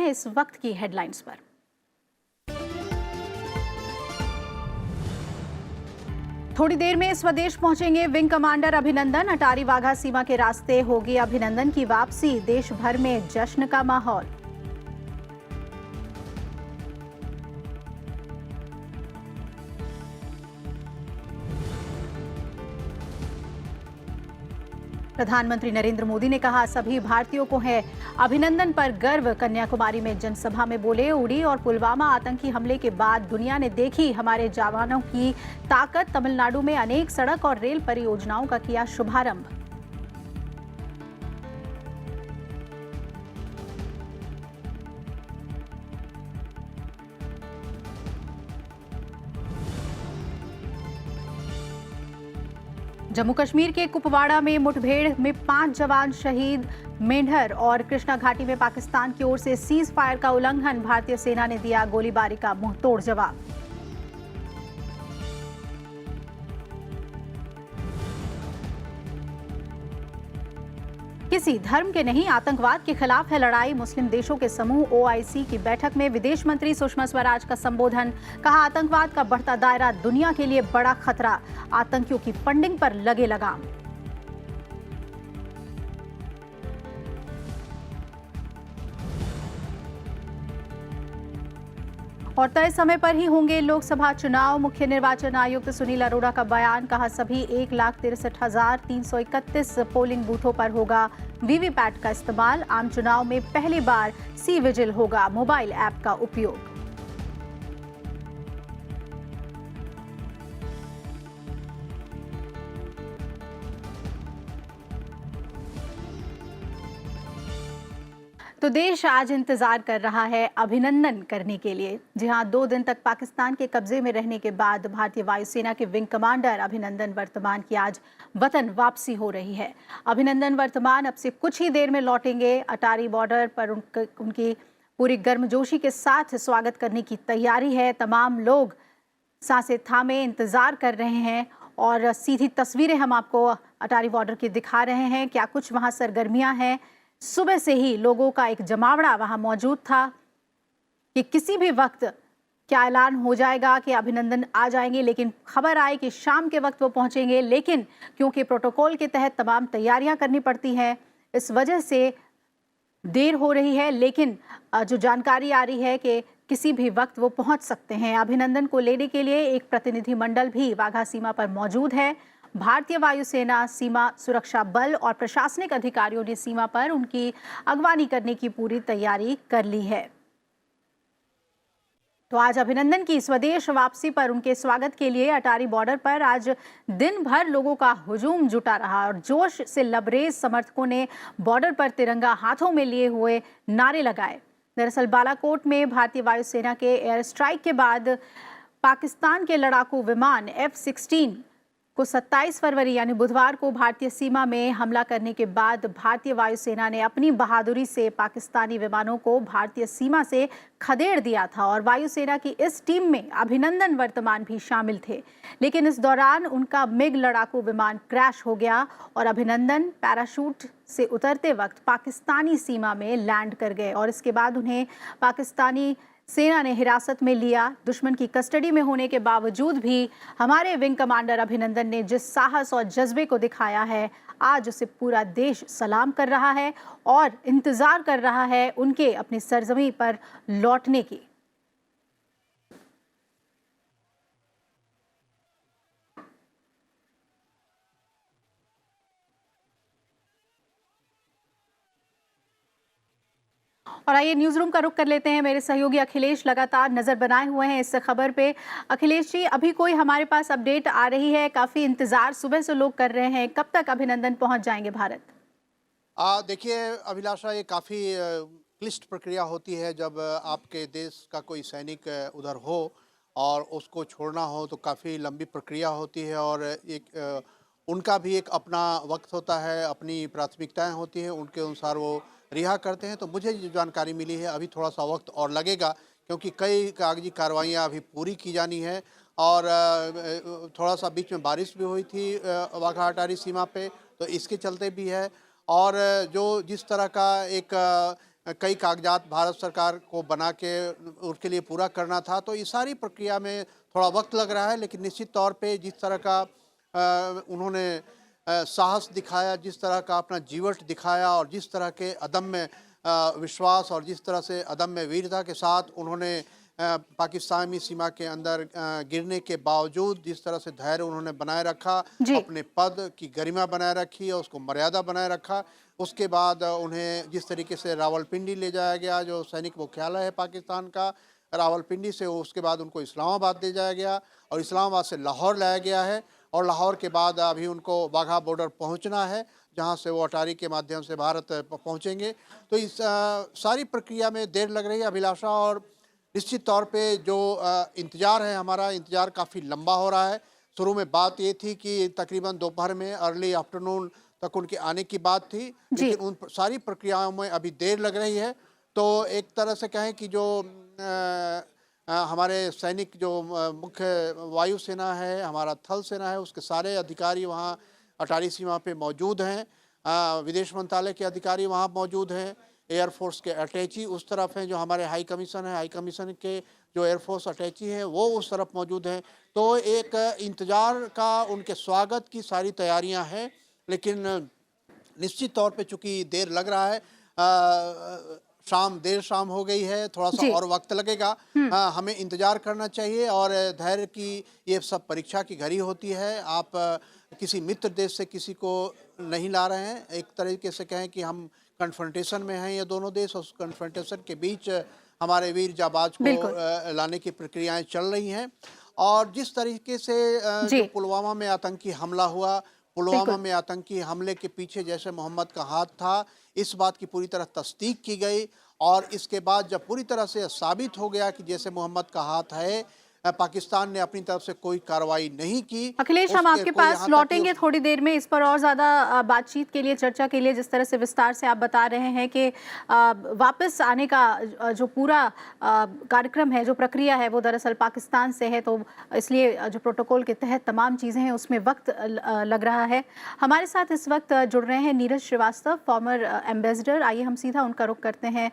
इस वक्त की हेडलाइंस पर। थोड़ी देर में स्वदेश पहुंचेंगे विंग कमांडर अभिनंदन। अटारी वाघा सीमा के रास्ते होगी अभिनंदन की वापसी। देश भर में जश्न का माहौल। प्रधानमंत्री नरेंद्र मोदी ने कहा, सभी भारतीयों को है अभिनंदन पर गर्व। कन्याकुमारी में जनसभा में बोले, उड़ी और पुलवामा आतंकी हमले के बाद दुनिया ने देखी हमारे जवानों की ताकत। तमिलनाडु में अनेक सड़क और रेल परियोजनाओं का किया शुभारंभ। जम्मू कश्मीर के कुपवाड़ा में मुठभेड़ में 5 जवान शहीद। मेंढर और कृष्णा घाटी में पाकिस्तान की ओर से सीज फायर का उल्लंघन। भारतीय सेना ने दिया गोलीबारी का मुंहतोड़ जवाब। किसी धर्म के नहीं, आतंकवाद के खिलाफ है लड़ाई। मुस्लिम देशों के समूह ओआईसी की बैठक में विदेश मंत्री सुषमा स्वराज का संबोधन। कहा, आतंकवाद का बढ़ता दायरा दुनिया के लिए बड़ा खतरा। आतंकियों की फंडिंग पर लगे लगाम। और तय समय पर ही होंगे लोकसभा चुनाव। मुख्य निर्वाचन आयुक्त सुनील अरोड़ा का बयान। कहा, सभी 1,63,331 पोलिंग बूथों पर होगा वीवीपैट का इस्तेमाल। आम चुनाव में पहली बार सी विजिल होगा मोबाइल ऐप का उपयोग। तो देश आज इंतजार कर रहा है अभिनंदन करने के लिए। जी हां, 2 दिन तक पाकिस्तान के कब्जे में रहने के बाद भारतीय वायुसेना के विंग कमांडर अभिनंदन वर्तमान की आज वतन वापसी हो रही है। अभिनंदन वर्तमान अब से कुछ ही देर में लौटेंगे। अटारी बॉर्डर पर उनकी पूरी गर्मजोशी के साथ स्वागत करने की तैयारी है। तमाम लोग सांसें थामे इंतजार कर रहे हैं और सीधी तस्वीरें हम आपको अटारी बॉर्डर की दिखा रहे हैं। क्या कुछ वहां सरगर्मियां हैं। सुबह से ही लोगों का एक जमावड़ा वहां मौजूद था कि किसी भी वक्त क्या ऐलान हो जाएगा कि अभिनंदन आ जाएंगे, लेकिन खबर आई कि शाम के वक्त वो पहुंचेंगे। लेकिन क्योंकि प्रोटोकॉल के तहत तमाम तैयारियां करनी पड़ती हैं, इस वजह से देर हो रही है। लेकिन जो जानकारी आ रही है कि किसी भी वक्त वो पहुंच सकते हैं। अभिनंदन को लेने के लिए एक प्रतिनिधि मंडल भी वाघा सीमा पर मौजूद है। भारतीय वायुसेना, सीमा सुरक्षा बल और प्रशासनिक अधिकारियों ने सीमा पर उनकी अगवानी करने की पूरी तैयारी कर ली है। तो आज अभिनंदन की स्वदेश वापसी पर उनके स्वागत के लिए अटारी बॉर्डर पर आज दिन भर लोगों का हुजूम जुटा रहा और जोश से लबरेज समर्थकों ने बॉर्डर पर तिरंगा हाथों में लिए हुए नारे लगाए। दरअसल बालाकोट में भारतीय वायुसेना के एयर स्ट्राइक के बाद पाकिस्तान के लड़ाकू विमान F-16 को 27 फरवरी यानी बुधवार को भारतीय सीमा में हमला करने के बाद भारतीय वायुसेना ने अपनी बहादुरी से पाकिस्तानी विमानों को भारतीय सीमा से खदेड़ दिया था। और वायुसेना की इस टीम में अभिनंदन वर्तमान भी शामिल थे। लेकिन इस दौरान उनका मिग लड़ाकू विमान क्रैश हो गया और अभिनंदन पैराशूट से उतरते वक्त पाकिस्तानी सीमा में लैंड कर गए और इसके बाद उन्हें पाकिस्तानी सेना ने हिरासत में लिया। दुश्मन की कस्टडी में होने के बावजूद भी हमारे विंग कमांडर अभिनंदन ने जिस साहस और जज्बे को दिखाया है, आज उसे पूरा देश सलाम कर रहा है और इंतजार कर रहा है उनके अपनी सरजमी पर लौटने की। और आइए न्यूज रूम का रुख कर लेते हैं। मेरे सहयोगी अखिलेश लगातार नजर बनाए हुए हैं इस खबर पे। अखिलेश जी, अभी कोई हमारे पास अपडेट आ रही है? काफी इंतजार सुबह से लोग कर रहे हैं, कब तक अभिनंदन पहुंच जाएंगे भारत? देखिए अभिलाषा, ये काफ़ी क्लिष्ट प्रक्रिया होती है जब आपके देश का कोई सैनिक उधर हो और उसको छोड़ना हो, तो काफ़ी लंबी प्रक्रिया होती है और एक उनका भी एक अपना वक्त होता है, अपनी प्राथमिकताएं होती हैं, उनके अनुसार वो रिहा करते हैं। तो मुझे जो जानकारी मिली है, अभी थोड़ा सा वक्त और लगेगा क्योंकि कई कागजी कार्रवाइयाँ अभी पूरी की जानी है और थोड़ा सा बीच में बारिश भी हुई थी वाघा अटारी सीमा पे, तो इसके चलते भी है। और जो जिस तरह का एक कई कागजात भारत सरकार को बना के उसके लिए पूरा करना था। तो इस सारी प्रक्रिया में थोड़ा वक्त लग रहा है, लेकिन निश्चित तौर पे जिस तरह का उन्होंने साहस दिखाया, जिस तरह का अपना जीवट दिखाया और जिस तरह के अदम्य विश्वास और जिस तरह से अदम्य वीरता के साथ उन्होंने पाकिस्तानी सीमा के अंदर गिरने के बावजूद जिस तरह से धैर्य उन्होंने बनाए रखा, जी। अपने पद की गरिमा बनाए रखी और उसको मर्यादा बनाए रखा। उसके बाद उन्हें जिस तरीके से रावलपिंडी ले जाया गया, जो सैनिक मुख्यालय है पाकिस्तान का, रावलपिंडी से उसके बाद उनको इस्लामाबाद ले जाया गया और इस्लामाबाद से लाहौर लाया गया है और लाहौर के बाद अभी उनको वाघा बॉर्डर पहुंचना है, जहां से वो अटारी के माध्यम से भारत पहुंचेंगे। तो इस सारी प्रक्रिया में देर लग रही है अभिलाषा, और निश्चित तौर पे जो इंतज़ार है, हमारा इंतज़ार काफ़ी लंबा हो रहा है। शुरू में बात ये थी कि तकरीबन दोपहर में अर्ली आफ्टरनून तक उनके आने की बात थी, जी। लेकिन उन सारी प्रक्रियाओं में अभी देर लग रही है। तो एक तरह से कहें कि जो हमारे सैनिक जो मुख्य वायुसेना है, हमारा थल सेना है, उसके सारे अधिकारी वहाँ अटारी सीमा पे मौजूद हैं। विदेश मंत्रालय के अधिकारी वहाँ मौजूद हैं, एयरफोर्स के अटैची उस तरफ हैं, जो हमारे हाई कमीशन है, हाई कमीशन के जो एयरफोर्स अटैची हैं वो उस तरफ मौजूद हैं। तो एक इंतज़ार का, उनके स्वागत की सारी तैयारियां हैं, लेकिन निश्चित तौर पे चूंकि देर लग रहा है, देर शाम हो गई है, थोड़ा सा जी। और वक्त लगेगा। हमें इंतजार करना चाहिए और धैर्य की ये सब परीक्षा की घड़ी होती है। आप किसी मित्र देश से किसी को नहीं ला रहे हैं, एक तरीके से कहें कि हम कन्फ्रंटेशन में हैं ये दोनों देश, और उस कन्फ्रंटेशन के बीच हमारे वीर जाबाज को बिल्कुल। लाने की प्रक्रियाएं चल रही हैं। और जिस तरीके से जी। जो पुलवामा में आतंकी हमला हुआ, पुलवामा बिल्कुल। में आतंकी हमले के पीछे जैसे मोहम्मद का हाथ था, इस बात की पूरी तरह तस्दीक की गई। और इसके बाद जब पूरी तरह से साबित हो गया कि जैसे मोहम्मद का हाथ है, पाकिस्तान ने अपनी तरफ से कोई कार्रवाई नहीं की। अखिलेश, हम उसके आपके कोई पास यहाँ तक लौटेंगे कि थोड़ी देर में इस पर और ज़्यादा बातचीत के लिए, चर्चा के लिए। जिस तरह से विस्तार से आप बता रहे हैं कि वापस आने का जो पूरा कार्यक्रम है, जो प्रक्रिया है, वो दरअसल पाकिस्तान से है, तो इसलिए जो प्रोटोकॉल के तहत तमाम चीज़ें हैं उसमें वक्त लग रहा है। हमारे साथ इस वक्त जुड़ रहे हैं नीरज श्रीवास्तव, फॉर्मर एम्बेसडर। आइए हम सीधा उनका रुख करते हैं।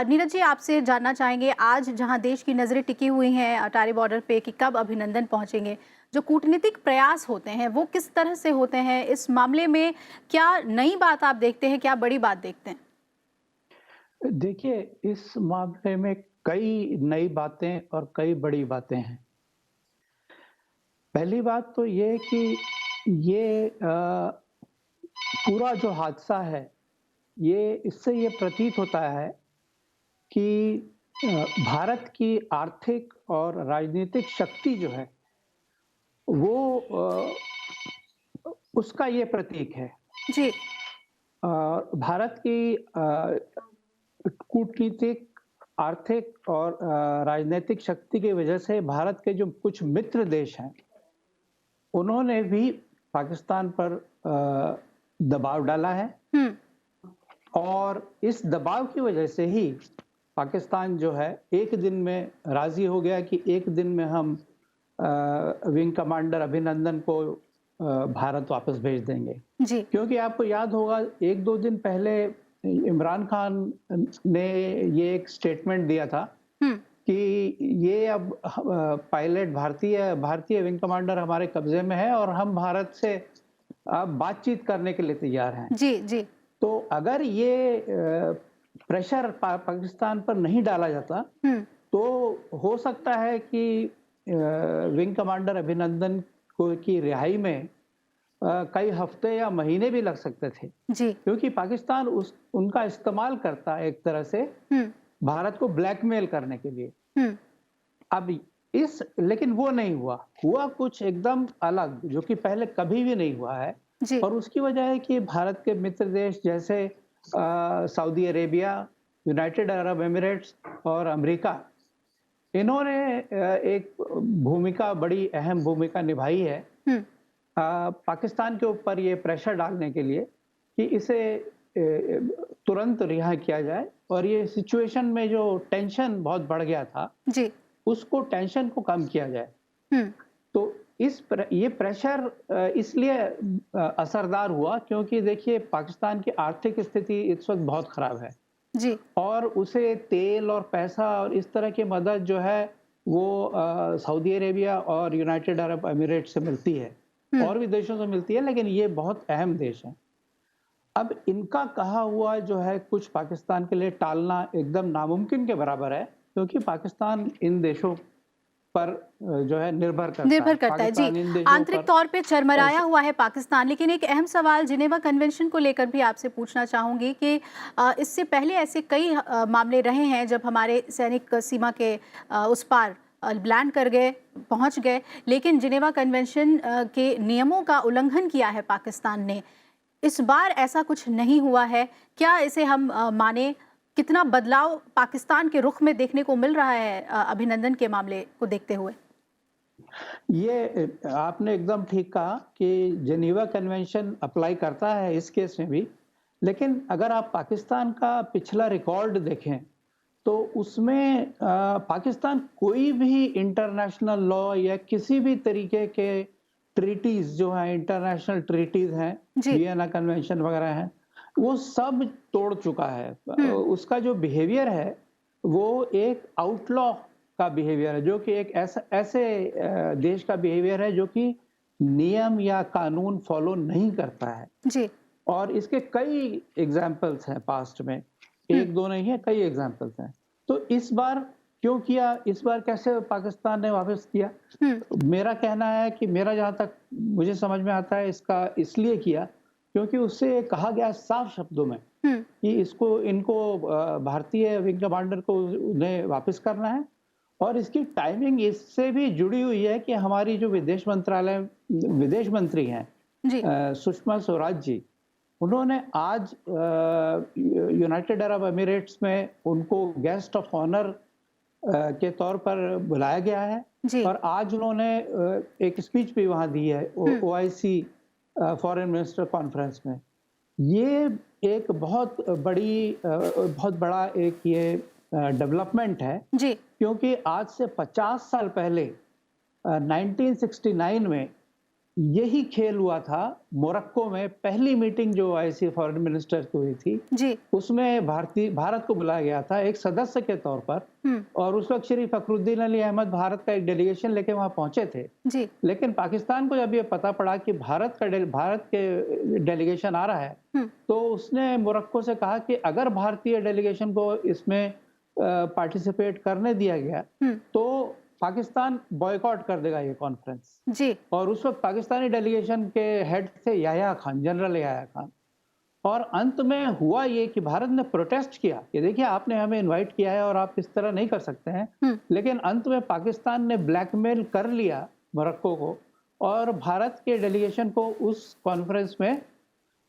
नीरज जी, आपसे जानना चाहेंगे, आज जहाँ देश की नज़रें टिकी हुई हैं अटारी बॉर्डर पे कि कब अभिनंदन पहुंचेंगे, जो कूटनीतिक प्रयास होते हैं वो किस तरह से होते हैं? इस मामले में क्या नई बात आप देखते हैं, क्या बड़ी बात देखते हैं? देखिए, इस मामले में कई नई बातें और कई बड़ी बातें हैं। पहली बात तो ये है कि ये पूरा जो हादसा है, इससे ये प्रतीत होता है कि भारत की आर्थिक और राजनीतिक शक्ति जो है, वो उसका ये प्रतीक है। जी। भारत की कूटनीतिक, आर्थिक और राजनीतिक शक्ति की वजह से भारत के जो कुछ मित्र देश हैं, उन्होंने भी पाकिस्तान पर दबाव डाला है। और इस दबाव की वजह से ही पाकिस्तान जो है एक दिन में राजी हो गया कि एक दिन में हम विंग कमांडर अभिनंदन को भारत वापस भेज देंगे। जी। क्योंकि आपको याद होगा, 1-2 दिन पहले इमरान खान ने ये एक स्टेटमेंट दिया था कि ये अब पायलट भारतीय विंग कमांडर हमारे कब्जे में है और हम भारत से अब बातचीत करने के लिए तैयार हैं। जी। जी। तो अगर ये प्रेशर पाकिस्तान पर नहीं डाला जाता, तो हो सकता है कि विंग कमांडर अभिनंदन की रिहाई में कई हफ्ते या महीने भी लग सकते थे। जी। क्योंकि पाकिस्तान उनका इस्तेमाल करता है एक तरह से भारत को ब्लैकमेल करने के लिए। अब लेकिन वो नहीं हुआ कुछ एकदम अलग, जो कि पहले कभी भी नहीं हुआ है। जी। और उसकी वजह है कि भारत के मित्र देश जैसे Saudi Arabia, United Arab Emirates और अमेरिका, इन्होंने एक बड़ी अहम भूमिका निभाई है पाकिस्तान के ऊपर ये प्रेशर डालने के लिए कि इसे तुरंत रिहा किया जाए और ये सिचुएशन में जो टेंशन बहुत बढ़ गया था, जी, उसको टेंशन को कम किया जाए। तो ये प्रेशर इसलिए असरदार हुआ क्योंकि देखिए पाकिस्तान की आर्थिक स्थिति इस वक्त बहुत खराब है। जी। और उसे तेल और पैसा और इस तरह की मदद जो है वो सऊदी अरेबिया और यूनाइटेड अरब अमीरेट से मिलती है, हुँ। और भी देशों से मिलती है, लेकिन ये बहुत अहम देश हैं। अब इनका कहा हुआ जो है कुछ पाकिस्तान के लिए टालना एकदम नामुमकिन के बराबर है, क्योंकि पाकिस्तान इन देशों पर जो है निर्भर करता है। निर्भर करता है, जी। पाकिस्तान इन देशों आंतरिक पर तौर पे चरमराया ऐसे हुआ है पाकिस्तान, लेकिन एक अहम सवाल जिनेवा कन्वेंशन को लेकर भी आपसे पूछना चाहूँगी कि इससे पहले ऐसे कई मामले रहे हैं जब हमारे सैनिक सीमा के उस पार लैंड कर गए, पहुँच गए, लेकिन जिनेवा कन्वेंशन के नियमों का उल्लंघन किया है पाकिस्तान ने। इस बार ऐसा कुछ नहीं हुआ है। क्या इसे हम माने? कितना बदलाव पाकिस्तान के रुख में देखने को मिल रहा है अभिनंदन के मामले को देखते हुए? ये आपने एकदम ठीक कहा कि जेनीवा कन्वेंशन अप्लाई करता है इस केस में भी, लेकिन अगर आप पाकिस्तान का पिछला रिकॉर्ड देखें, तो उसमें पाकिस्तान कोई भी इंटरनेशनल लॉ या किसी भी तरीके के ट्रीटीज़ जो हैं, इंटरनेशनल ट्रीटीज़ हैं, जी। वियना कन्वेंशन वगैरह हैं, वो सब तोड़ चुका है। हुँ। उसका जो बिहेवियर है, वो एक आउटलॉ का बिहेवियर है, जो कि एक ऐसे देश का बिहेवियर है जो कि नियम या कानून फॉलो नहीं करता है। जी। और इसके कई एग्जाम्पल्स हैं पास्ट में, हुँ। एक दो नहीं है, कई एग्जाम्पल्स हैं। तो इस बार क्यों किया, इस बार कैसे पाकिस्तान ने वापस किया? हुँ। मेरा कहना है कि मेरा जहाँ तक मुझे समझ में आता है, इसका इसलिए किया क्योंकि उससे कहा गया साफ शब्दों में हुँ। कि इनको भारतीय विंग कमांडर को उन्हें वापस करना है, और इसकी टाइमिंग इससे भी जुड़ी हुई है कि हमारी जो विदेश मंत्री हैं जी। सुषमा स्वराज जी, उन्होंने आज यूनाइटेड अरब एमिरेट्स में उनको गेस्ट ऑफ ऑनर के तौर पर बुलाया गया है, जी। और आज उन्होंने एक स्पीच भी वहाँ दी है हुँ। ओआईसी फॉरेन मिनिस्टर कॉन्फ्रेंस में। ये एक बहुत बड़ा एक ये डेवलपमेंट है, जी। क्योंकि आज से 50 साल पहले 1969 में यही खेल हुआ था मोरक्को में। पहली मीटिंग जो ओआईसी फॉरेन मिनिस्टर की हुई थी, जी। उसमें भारत को बुलाया गया था एक सदस्य के तौर पर, हुँ। और उस वक्त शरीफ फखरुद्दीन अली अहमद भारत का एक डेलीगेशन लेके वहां पहुंचे थे। जी। लेकिन पाकिस्तान को जब ये पता पड़ा कि भारत के डेलीगेशन आ रहा है, हुँ। तो उसने मोरक्को से कहा कि अगर भारतीय डेलीगेशन को इसमें पार्टिसिपेट करने दिया गया, हुँ। तो पाकिस्तान बॉयकॉट कर देगा ये कॉन्फ्रेंस। जी। और उस वक्त पाकिस्तानी डेलीगेशन के हेड थे याह्या खान, जनरल याह्या खान। और अंत में हुआ ये कि भारत ने प्रोटेस्ट किया कि देखिए, आपने हमें इनवाइट किया है और आप इस तरह नहीं कर सकते हैं। हुँ। लेकिन अंत में पाकिस्तान ने ब्लैकमेल कर लिया मोरक्को को, और भारत के डेलीगेशन को उस कॉन्फ्रेंस में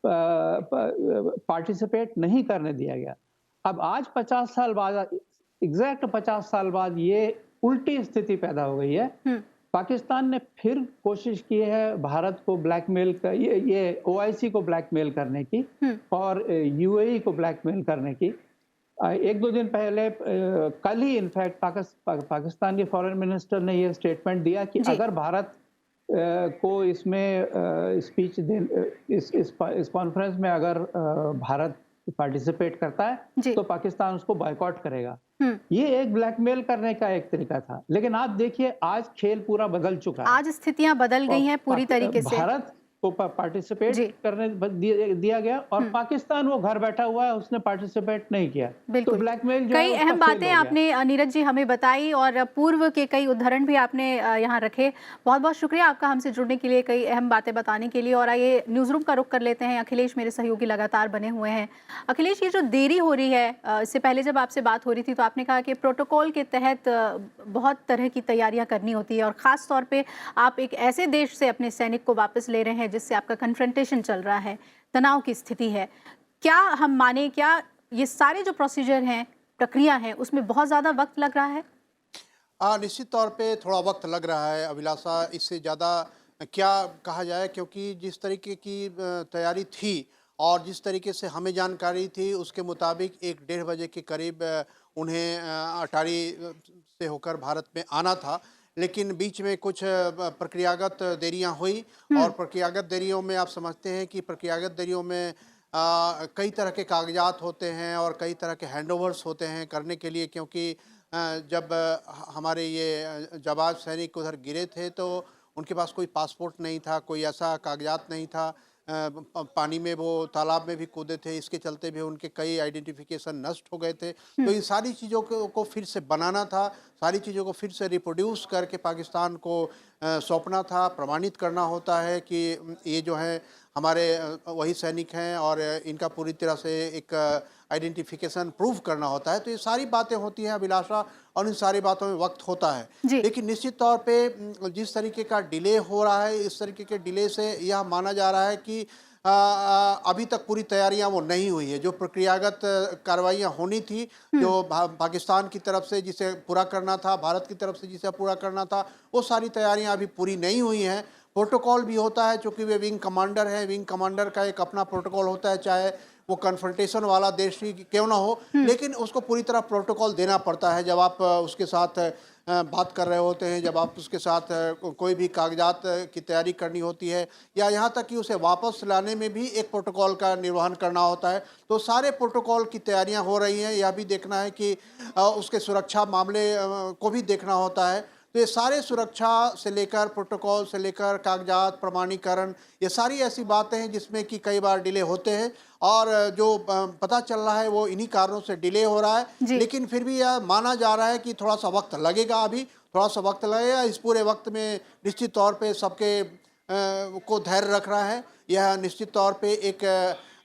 पार्टिसिपेट नहीं करने दिया गया। अब आज 50 साल बाद, एग्जैक्ट 50 साल बाद, ये उल्टी स्थिति पैदा हो गई है। हुँ। पाकिस्तान ने फिर कोशिश की है भारत को ब्लैकमेल कर, ये ओआईसी को ब्लैकमेल करने की, हुँ। और यूएई को ब्लैकमेल करने की। एक दो दिन पहले, कल ही इनफैक्ट पाकिस्तान के फॉरेन मिनिस्टर ने ये स्टेटमेंट दिया कि जी। अगर भारत को इसमें स्पीच दे, इस कॉन्फ्रेंस में अगर भारत पार्टिसिपेट करता है, जी। तो पाकिस्तान उसको बॉयकॉट करेगा। हुँ। ये एक ब्लैकमेल करने का एक तरीका था। लेकिन आप देखिए, आज खेल पूरा बदल चुका है, आज स्थितियाँ बदल गई और हैं पूरी तरीके से। भारत को पार्टिसिपेट जी। करने दिया गया, और हुँ। पाकिस्तान वो घर बैठा हुआ है, उसने पार्टिसिपेट नहीं किया। तो बिल्कुल। ब्लैकमेल जो है कई उसका अहम फेल बातें हो गया। आपने नीरज जी हमें बताई, और पूर्व के कई उदाहरण भी आपने यहाँ रखे। बहुत-बहुत शुक्रिया आपका हमसे जुड़ने के लिए, कई अहम बातें बताने के लिए। और आइए न्यूज़ रूम का रुख कर लेते हैं। अखिलेश मेरे सहयोगी लगातार बने हुए हैं। अखिलेश, ये जो देरी हो रही है, इससे पहले जब आपसे बात हो रही थी तो आपने कहा कि प्रोटोकॉल के तहत बहुत तरह की तैयारियाँ करनी होती है, और ख़ास तौर पे आप एक ऐसे देश से अपने सैनिक को वापस ले रहे हैं जिससे आपका कन्फ्रंटेशन चल रहा है, तनाव की स्थिति है। क्या हम माने, क्या ये सारे जो प्रोसीजर हैं, प्रक्रिया है, उसमें बहुत ज़्यादा वक्त लग रहा है? निश्चित तौर पे थोड़ा वक्त लग रहा है अभिलाषा, इससे ज़्यादा क्या कहा जाए, क्योंकि जिस तरीके की तैयारी थी और जिस तरीके से हमें जानकारी थी, उसके मुताबिक 1 डेढ़ बजे के करीब उन्हें अटारी से होकर भारत में आना था। लेकिन बीच में कुछ प्रक्रियागत देरियां हुई, और प्रक्रियागत देरियों में आप समझते हैं कि प्रक्रियागत देरियों में कई तरह के कागजात होते हैं और कई तरह के हैंडओवर्स होते हैं करने के लिए, क्योंकि जब हमारे ये जाबाज सैनिक उधर गिरे थे तो उनके पास कोई पासपोर्ट नहीं था, कोई ऐसा कागजात नहीं था। पानी में वो तालाब में भी कूदे थे, इसके चलते भी उनके कई आइडेंटिफिकेशन नष्ट हो गए थे। तो इन सारी चीज़ों को फिर से बनाना था, सारी चीज़ों को फिर से रिप्रोड्यूस करके पाकिस्तान को सौंपना था, प्रमाणित करना होता है कि ये जो है हमारे वही सैनिक हैं और इनका पूरी तरह से एक आइडेंटिफिकेशन प्रूव करना होता है। तो ये सारी बातें होती हैं अभिलाषा, और इन सारी बातों में वक्त होता है। जी। लेकिन निश्चित तौर पे जिस तरीके का डिले हो रहा है, इस तरीके के डिले से यह माना जा रहा है कि अभी तक पूरी तैयारियां वो नहीं हुई है। जो प्रक्रियागत कार्रवाइयां होनी थी, जो पाकिस्तान की तरफ से जिसे पूरा करना था, भारत की तरफ से जिसे पूरा करना था, वो सारी तैयारियां अभी पूरी नहीं हुई हैं। प्रोटोकॉल भी होता है, चूंकि वे विंग कमांडर हैं, विंग कमांडर का एक अपना प्रोटोकॉल होता है, चाहे वो कन्फ्रंटेशन वाला देश ही क्यों ना हो, लेकिन उसको पूरी तरह प्रोटोकॉल देना पड़ता है। जब आप उसके साथ बात कर रहे होते हैं, जब आप उसके साथ कोई भी कागजात की तैयारी करनी होती है, या यहाँ तक कि उसे वापस लाने में भी एक प्रोटोकॉल का निर्वहन करना होता है। तो सारे प्रोटोकॉल की तैयारियां हो रही हैं। यह भी देखना है कि उसके सुरक्षा मामले को भी देखना होता है। तो ये सारे सुरक्षा से लेकर, प्रोटोकॉल से लेकर, कागजात, प्रमाणीकरण, ये सारी ऐसी बातें हैं जिसमें कि कई बार डिले होते हैं, और जो पता चल रहा है वो इन्हीं कारणों से डिले हो रहा है। लेकिन फिर भी यह माना जा रहा है कि थोड़ा सा वक्त लगेगा, अभी थोड़ा सा वक्त लगेगा। इस पूरे वक्त में निश्चित तौर पे सबके को धैर्य रख रहा है। यह निश्चित तौर पे एक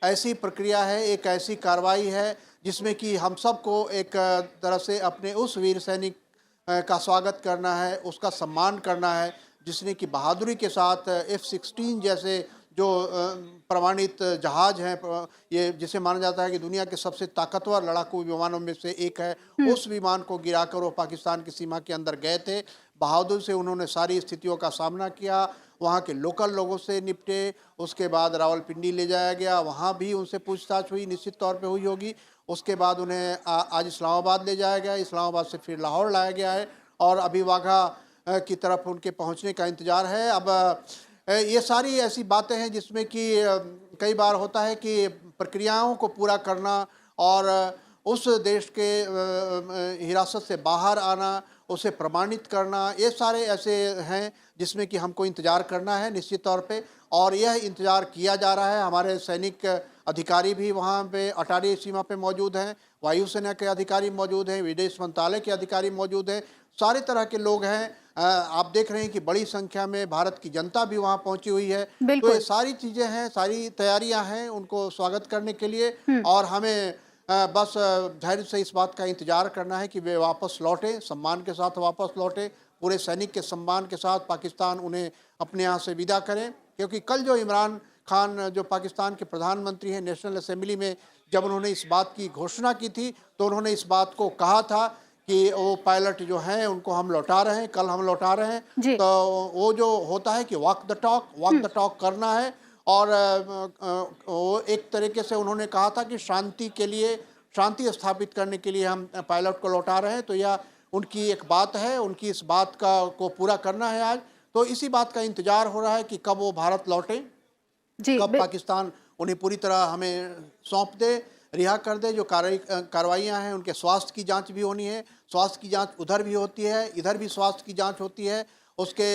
ऐसी प्रक्रिया है, एक ऐसी कार्रवाई है जिसमें कि हम सबको एक तरह से अपने उस वीर सैनिक का स्वागत करना है, उसका सम्मान करना है, जिसने कि बहादुरी के साथ F-16 जैसे जो प्रमाणित जहाज हैं, ये जिसे माना जाता है कि दुनिया के सबसे ताकतवर लड़ाकू विमानों में से एक है, उस विमान को गिराकर वो पाकिस्तान की सीमा के अंदर गए थे। बहादुर से उन्होंने सारी स्थितियों का सामना किया, वहाँ के लोकल लोगों से निपटे। उसके बाद रावलपिंडी ले जाया गया, वहाँ भी उनसे पूछताछ हुई, निश्चित तौर पे हुई होगी। उसके बाद उन्हें आज इस्लामाबाद ले जाया गया, इस्लामाबाद से फिर लाहौर लाया गया है, और अभी वाघा की तरफ उनके पहुँचने का इंतज़ार है। अब ये सारी ऐसी बातें हैं जिसमें कि कई बार होता है कि प्रक्रियाओं को पूरा करना और उस देश के हिरासत से बाहर आना, उसे प्रमाणित करना, ये सारे ऐसे हैं जिसमें कि हमको इंतज़ार करना है निश्चित तौर पे, और यह इंतज़ार किया जा रहा है। हमारे सैनिक अधिकारी भी वहाँ पे अटारी सीमा पे मौजूद हैं, वायुसेना के अधिकारी मौजूद हैं, विदेश मंत्रालय के अधिकारी मौजूद हैं, सारे तरह के लोग हैं। आप देख रहे हैं कि बड़ी संख्या में भारत की जनता भी वहाँ पहुंची हुई है। तो ये सारी चीज़ें हैं, सारी तैयारियां हैं उनको स्वागत करने के लिए, और हमें बस धैर्य से इस बात का इंतजार करना है कि वे वापस लौटें, सम्मान के साथ वापस लौटें, पूरे सैनिक के सम्मान के साथ पाकिस्तान उन्हें अपने यहाँ से विदा करें। क्योंकि कल जो इमरान खान जो पाकिस्तान के प्रधानमंत्री हैं, नेशनल असेंबली में जब उन्होंने इस बात की घोषणा की थी, तो उन्होंने इस बात को कहा था कि वो पायलट जो हैं उनको हम लौटा रहे हैं, कल हम लौटा रहे हैं। तो वो जो होता है कि वॉक द टॉक करना है, और वो एक तरीके से उन्होंने कहा था कि शांति के लिए, शांति स्थापित करने के लिए हम पायलट को लौटा रहे हैं। तो यह उनकी एक बात है, उनकी इस बात का को पूरा करना है आज। तो इसी बात का इंतजार हो रहा है कि कब वो भारत लौटे, कब पाकिस्तान उन्हें पूरी तरह हमें सौंप दे, रिहा कर दे। जो कार्रवाइयाँ हैं, उनके स्वास्थ्य की जांच भी होनी है, स्वास्थ्य की जांच उधर भी होती है, इधर भी स्वास्थ्य की जांच होती है। उसके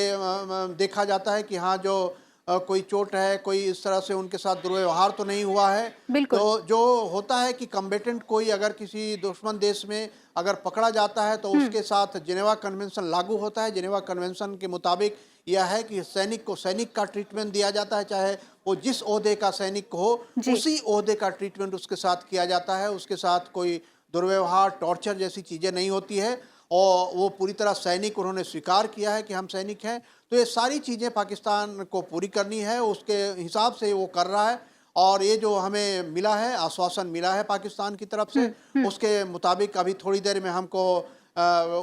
देखा जाता है कि हाँ, जो कोई चोट है, कोई इस तरह से उनके साथ दुर्व्यवहार तो नहीं हुआ है। तो जो होता है कि कम्बेटेंट कोई अगर किसी दुश्मन देश में अगर पकड़ा जाता है तो उसके साथ जिनेवा कन्वेंशन लागू होता है। जिनेवा कन्वेंशन के मुताबिक यह है कि सैनिक को सैनिक का ट्रीटमेंट दिया जाता है, चाहे वो जिस ओहदे का सैनिक हो, उसी ओहदे का ट्रीटमेंट उसके साथ किया जाता है। उसके साथ कोई दुर्व्यवहार, टॉर्चर जैसी चीज़ें नहीं होती है, और वो पूरी तरह सैनिक उन्होंने स्वीकार किया है कि हम सैनिक हैं। तो ये सारी चीज़ें पाकिस्तान को पूरी करनी है, उसके हिसाब से वो कर रहा है। और ये जो हमें मिला है, आश्वासन मिला है पाकिस्तान की तरफ से, उसके मुताबिक अभी थोड़ी देर में हमको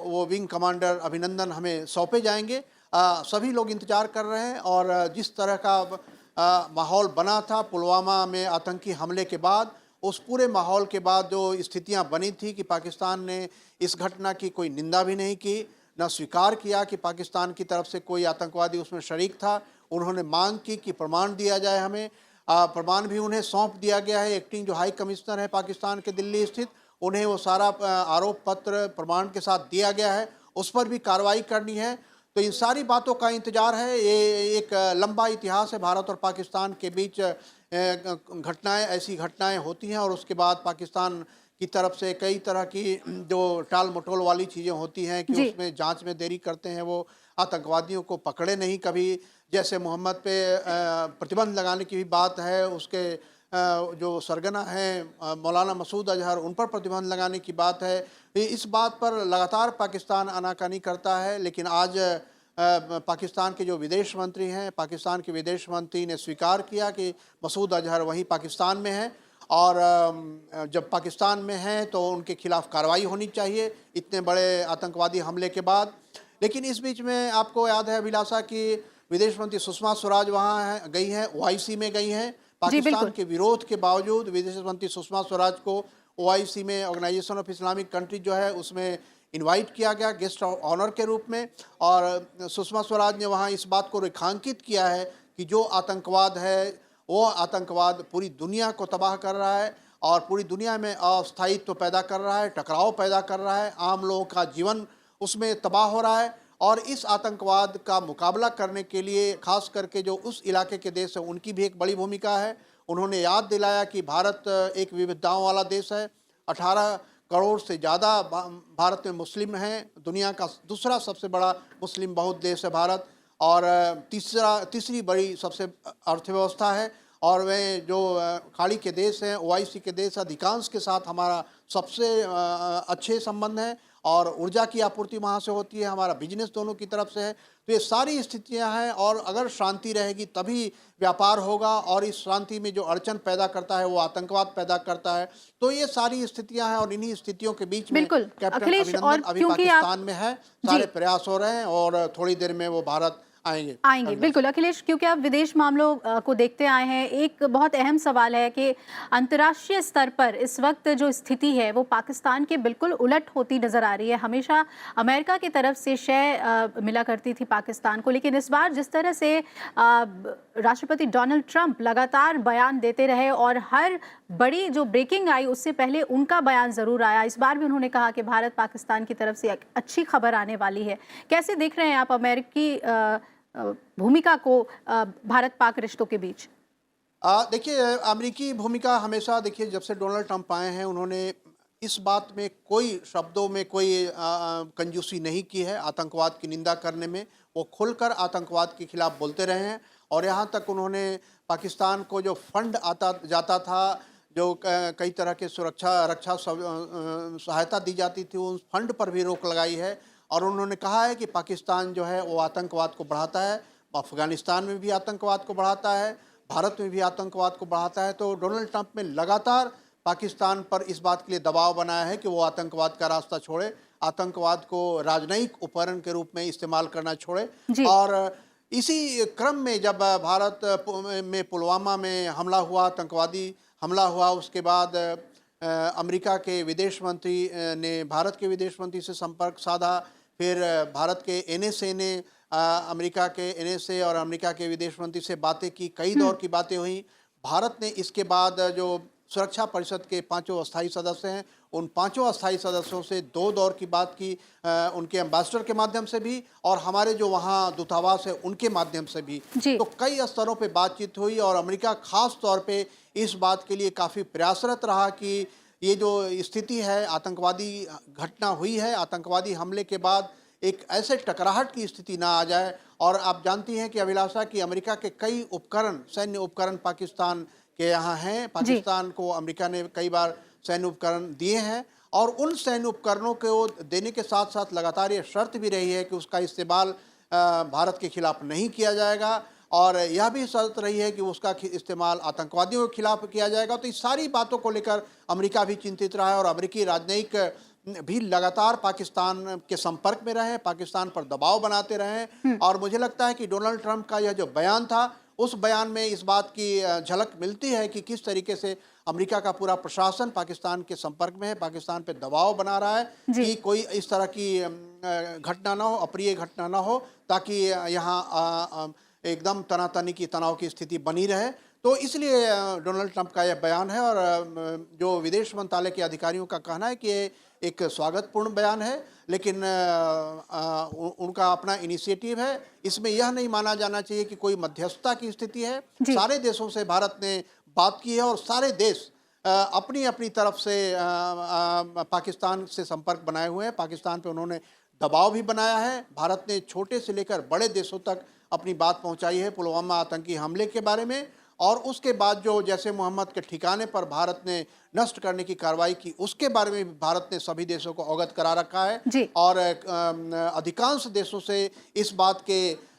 वो विंग कमांडर अभिनंदन हमें सौंपे जाएंगे। सभी लोग इंतजार कर रहे हैं, और जिस तरह का माहौल बना था पुलवामा में आतंकी हमले के बाद, उस पूरे माहौल के बाद जो स्थितियां बनी थी कि पाकिस्तान ने इस घटना की कोई निंदा भी नहीं की, न स्वीकार किया कि पाकिस्तान की तरफ से कोई आतंकवादी उसमें शरीक था। उन्होंने मांग की कि प्रमाण दिया जाए हमें। प्रमाण भी उन्हें सौंप दिया गया है। एक्टिंग जो हाई कमिश्नर है पाकिस्तान के दिल्ली स्थित, उन्हें वो सारा आरोप पत्र प्रमाण के साथ दिया गया है, उस पर भी कार्रवाई करनी है। तो इन सारी बातों का इंतजार है। ये एक लंबा इतिहास है भारत और पाकिस्तान के बीच। घटनाएं, ऐसी घटनाएं होती हैं और उसके बाद पाकिस्तान की तरफ से कई तरह की जो टाल मटोल वाली चीज़ें होती हैं कि जी। उसमें जांच में देरी करते हैं, वो आतंकवादियों को पकड़े नहीं कभी। जैसे मोहम्मद पे प्रतिबंध लगाने की भी बात है, उसके जो सरगना हैं मौलाना मसूद अजहर, उन पर प्रतिबंध लगाने की बात है। इस बात पर लगातार पाकिस्तान आनाकानी करता है, लेकिन आज पाकिस्तान के जो विदेश मंत्री हैं, पाकिस्तान के विदेश मंत्री ने स्वीकार किया कि मसूद अजहर वहीं पाकिस्तान में हैं और जब पाकिस्तान में हैं तो उनके खिलाफ कार्रवाई होनी चाहिए इतने बड़े आतंकवादी हमले के बाद। लेकिन इस बीच में आपको याद है अभिलाषा कि विदेश मंत्री सुषमा स्वराज वहाँ गई हैं, ओआईसी में गई हैं। पाकिस्तान बिल्कुल। के विरोध के बावजूद विदेश मंत्री सुषमा स्वराज को ओआईसी में, ऑर्गेनाइजेशन ऑफ इस्लामिक कंट्री जो है, उसमें इनवाइट किया गया गेस्ट ऑफ ऑनर के रूप में। और सुषमा स्वराज ने वहाँ इस बात को रेखांकित किया है कि जो आतंकवाद है वो आतंकवाद पूरी दुनिया को तबाह कर रहा है और पूरी दुनिया में अस्थायित्व पैदा कर रहा है, टकराव पैदा कर रहा है, आम लोगों का जीवन उसमें तबाह हो रहा है। और इस आतंकवाद का मुकाबला करने के लिए खास करके जो उस इलाके के देश हैं उनकी भी एक बड़ी भूमिका है। उन्होंने याद दिलाया कि भारत एक विविधताओं वाला देश है। 18 करोड़ से ज़्यादा भारत में मुस्लिम हैं। दुनिया का दूसरा सबसे बड़ा मुस्लिम बहुत देश है भारत, और तीसरी बड़ी सबसे अर्थव्यवस्था है। और वे जो खाड़ी के देश हैं, ओआईसी के देश, अधिकांश के साथ हमारा सबसे अच्छे संबंध हैं और ऊर्जा की आपूर्ति वहाँ से होती है, हमारा बिजनेस दोनों की तरफ से है। तो ये सारी स्थितियाँ हैं और अगर शांति रहेगी तभी व्यापार होगा, और इस शांति में जो अड़चन पैदा करता है वो आतंकवाद पैदा करता है। तो ये सारी स्थितियाँ हैं और इन्हीं स्थितियों के बीच में बिल्कुल कैप्टन अखिलेश, और अभिनंदन अभी क्योंकि आप पाकिस्तान में है, सारे प्रयास हो रहे हैं और थोड़ी देर में वो भारत आएंगे। बिल्कुल अखिलेश, क्योंकि आप विदेश मामलों को देखते आए हैं, एक बहुत अहम सवाल है कि अंतर्राष्ट्रीय स्तर पर इस वक्त जो स्थिति है वो पाकिस्तान के बिल्कुल उलट होती नजर आ रही है। हमेशा अमेरिका की तरफ से शय मिला करती थी पाकिस्तान को, लेकिन इस बार जिस तरह से राष्ट्रपति डोनाल्ड ट्रंप लगातार बयान देते रहे और हर बड़ी जो ब्रेकिंग आई उससे पहले उनका बयान जरूर आया। इस बार भी उन्होंने कहा कि भारत पाकिस्तान की तरफ से एक अच्छी खबर आने वाली है। कैसे देख रहे हैं आप अमेरिकी भूमिका को भारत पाक रिश्तों के बीच? देखिए, अमेरिकी भूमिका हमेशा, देखिए, जब से डोनाल्ड ट्रंप आए हैं उन्होंने इस बात में कोई शब्दों में कोई कंजूसी नहीं की है। आतंकवाद की निंदा करने में वो खुलकर आतंकवाद के खिलाफ बोलते रहे हैं और यहाँ तक उन्होंने पाकिस्तान को जो फंड आता जाता था, जो कई तरह के रक्षा सहायता दी जाती थी, उस फंड पर भी रोक लगाई है। और उन्होंने कहा है कि पाकिस्तान जो है वो आतंकवाद को बढ़ाता है, अफगानिस्तान में भी आतंकवाद को बढ़ाता है, भारत में भी आतंकवाद को बढ़ाता है। तो डोनाल्ड ट्रंप ने लगातार पाकिस्तान पर इस बात के लिए दबाव बनाया है कि वो आतंकवाद का रास्ता छोड़े, आतंकवाद को राजनयिक उपकरण के रूप में इस्तेमाल करना छोड़े। और इसी क्रम में जब भारत में पुलवामा में हमला हुआ, आतंकवादी हमला हुआ, उसके बाद अमेरिका के विदेश मंत्री ने भारत के विदेश मंत्री से संपर्क साधा। फिर भारत के एनएसए ने अमेरिका के एनएसए और अमेरिका के विदेश मंत्री से बातें की, कई दौर की बातें हुई। भारत ने इसके बाद जो सुरक्षा परिषद के 5 अस्थायी सदस्य हैं, उन 5 अस्थायी सदस्यों से 2 दौर की बात की, उनके एम्बेसडर के माध्यम से भी और हमारे जो वहाँ दूतावास है उनके माध्यम से भी। तो कई स्तरों पे बातचीत हुई और अमेरिका खास तौर पे इस बात के लिए काफ़ी प्रयासरत रहा कि ये जो स्थिति है, आतंकवादी घटना हुई है, आतंकवादी हमले के बाद एक ऐसे टकराहट की स्थिति ना आ जाए। और आप जानती हैं कि अभिलाषा की अमेरिका के कई उपकरण, सैन्य उपकरण पाकिस्तान के यहाँ हैं। पाकिस्तान को अमेरिका ने कई बार सैन्य उपकरण दिए हैं और उन सैन्य उपकरणों को देने के साथ साथ लगातार ये शर्त भी रही है कि उसका इस्तेमाल भारत के खिलाफ नहीं किया जाएगा और यह भी शर्त रही है कि उसका इस्तेमाल आतंकवादियों के खिलाफ किया जाएगा। तो इस सारी बातों को लेकर अमेरिका भी चिंतित रहा है और अमेरिकी राजनयिक भी लगातार पाकिस्तान के संपर्क में रहे, पाकिस्तान पर दबाव बनाते रहे। और मुझे लगता है कि डोनाल्ड ट्रंप का यह जो बयान था, उस बयान में इस बात की झलक मिलती है कि किस तरीके से अमेरिका का पूरा प्रशासन पाकिस्तान के संपर्क में है, पाकिस्तान पे दबाव बना रहा है कि कोई इस तरह की घटना ना हो, अप्रिय घटना ना हो, ताकि यहाँ एकदम तनातनी की तनाव की स्थिति बनी रहे। तो इसलिए डोनाल्ड ट्रंप का यह बयान है और जो विदेश मंत्रालय के अधिकारियों का कहना है कि ये एक स्वागतपूर्ण बयान है, लेकिन उनका अपना इनिशिएटिव है। इसमें यह नहीं माना जाना चाहिए कि कोई मध्यस्थता की स्थिति है। जी। सारे देशों से भारत ने बात की है और सारे देश अपनी अपनी तरफ से पाकिस्तान से संपर्क बनाए हुए हैं। पाकिस्तान पे उन्होंने दबाव भी बनाया है। भारत ने छोटे से लेकर बड़े देशों तक अपनी बात पहुंचाई है पुलवामा आतंकी हमले के बारे में, और उसके बाद जो जैसे मोहम्मद के ठिकाने पर भारत ने नष्ट करने की कार्रवाई की उसके बारे में भी भारत ने सभी देशों को अवगत करा रखा है। जी। और अधिकांश देशों से इस बात के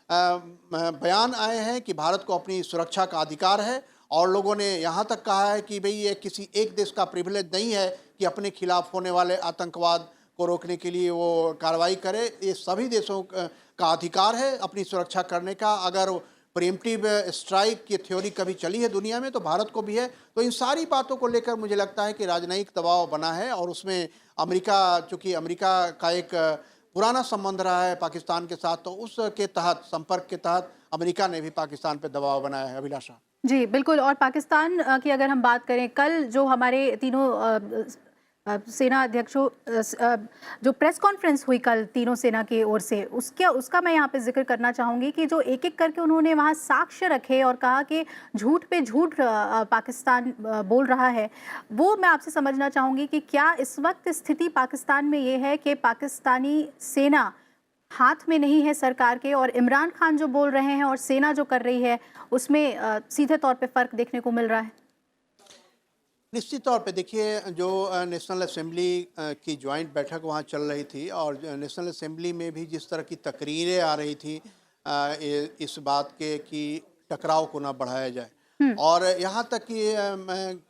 बयान आए हैं कि भारत को अपनी सुरक्षा का अधिकार है, और लोगों ने यहाँ तक कहा है कि भाई ये किसी एक देश का प्रिविलेज नहीं है कि अपने खिलाफ होने वाले आतंकवाद को रोकने के लिए वो कार्रवाई करे। ये सभी देशों का अधिकार है अपनी सुरक्षा करने का। अगर प्रीएम्प्टिव स्ट्राइक की थ्योरी कभी चली है दुनिया में तो भारत को भी है। तो इन सारी बातों को लेकर मुझे लगता है कि राजनयिक दबाव बना है, और उसमें अमेरिका, चूंकि अमेरिका का एक पुराना संबंध रहा है पाकिस्तान के साथ, तो उसके तहत, संपर्क के तहत अमेरिका ने भी पाकिस्तान पर दबाव बनाया है। अभिलाषा जी बिल्कुल। और पाकिस्तान की अगर हम बात करें, कल जो हमारे तीनों सेना अध्यक्षों जो प्रेस कॉन्फ्रेंस हुई कल तीनों सेना की ओर से, उसका मैं यहाँ पे जिक्र करना चाहूँगी कि जो एक एक करके उन्होंने वहाँ साक्ष्य रखे और कहा कि झूठ पे झूठ पाकिस्तान बोल रहा है, वो मैं आपसे समझना चाहूँगी कि क्या इस वक्त स्थिति पाकिस्तान में ये है कि पाकिस्तानी सेना हाथ में नहीं है सरकार के, और इमरान खान जो बोल रहे हैं और सेना जो कर रही है उसमें सीधे तौर पे फर्क देखने को मिल रहा है? निश्चित तौर पे देखिए, जो नेशनल असेंबली की ज्वाइंट बैठक वहाँ चल रही थी, और नेशनल असेंबली में भी जिस तरह की तकरीरें आ रही थी इस बात के कि टकराव को ना बढ़ाया जाए, और यहाँ तक कि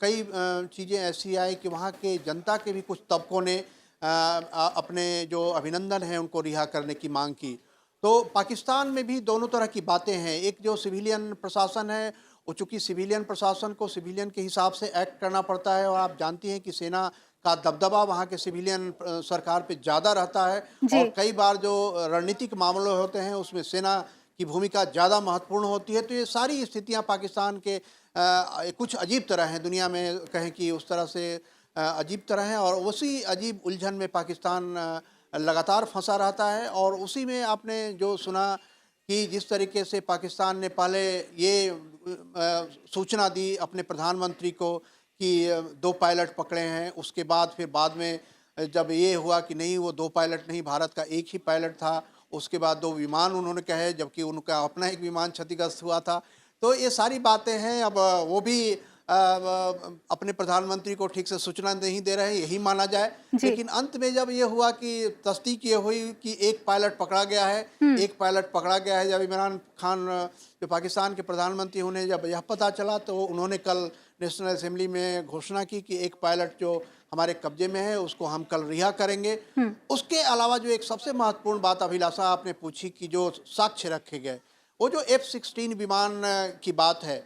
कई चीज़ें ऐसी आई कि वहाँ के जनता के भी कुछ तबकों ने अपने जो अभिनंदन हैं उनको रिहा करने की मांग की। तो पाकिस्तान में भी दोनों तरह की बातें हैं। एक जो सिविलियन प्रशासन है, वो चूँकि सिविलियन प्रशासन को सिविलियन के हिसाब से एक्ट करना पड़ता है, और आप जानती हैं कि सेना का दबदबा वहाँ के सिविलियन सरकार पे ज़्यादा रहता है, और कई बार जो रणनीतिक मामले होते हैं उसमें सेना की भूमिका ज़्यादा महत्वपूर्ण होती है। तो ये सारी स्थितियाँ पाकिस्तान के कुछ अजीब तरह हैं, दुनिया में कहें कि उस तरह से अजीब तरह हैं, और उसी अजीब उलझन में पाकिस्तान लगातार फंसा रहता है। और उसी में आपने जो सुना कि जिस तरीके से पाकिस्तान ने पहले ये सूचना दी अपने प्रधानमंत्री को कि 2 पायलट पकड़े हैं, उसके बाद फिर बाद में जब ये हुआ कि नहीं, वो 2 पायलट नहीं, भारत का एक ही पायलट था, उसके बाद 2 विमान उन्होंने कहे, जबकि उनका अपना एक विमान क्षतिग्रस्त हुआ था। तो ये सारी बातें हैं। अब वो भी अपने प्रधानमंत्री को ठीक से सूचना नहीं दे रहे हैं, यही माना जाए। लेकिन अंत में जब ये हुआ कि तस्दीक ये हुई कि एक पायलट पकड़ा गया है, एक पायलट पकड़ा गया है, जब इमरान खान जो पाकिस्तान के प्रधानमंत्री, उन्हें जब यह पता चला तो उन्होंने कल नेशनल असेंबली में घोषणा की कि एक पायलट जो हमारे कब्जे में है उसको हम कल रिहा करेंगे। उसके अलावा जो एक सबसे महत्वपूर्ण बात अभिलाषा आपने पूछी कि जो साक्ष्य रखे गए, वो जो F-16 विमान की बात है,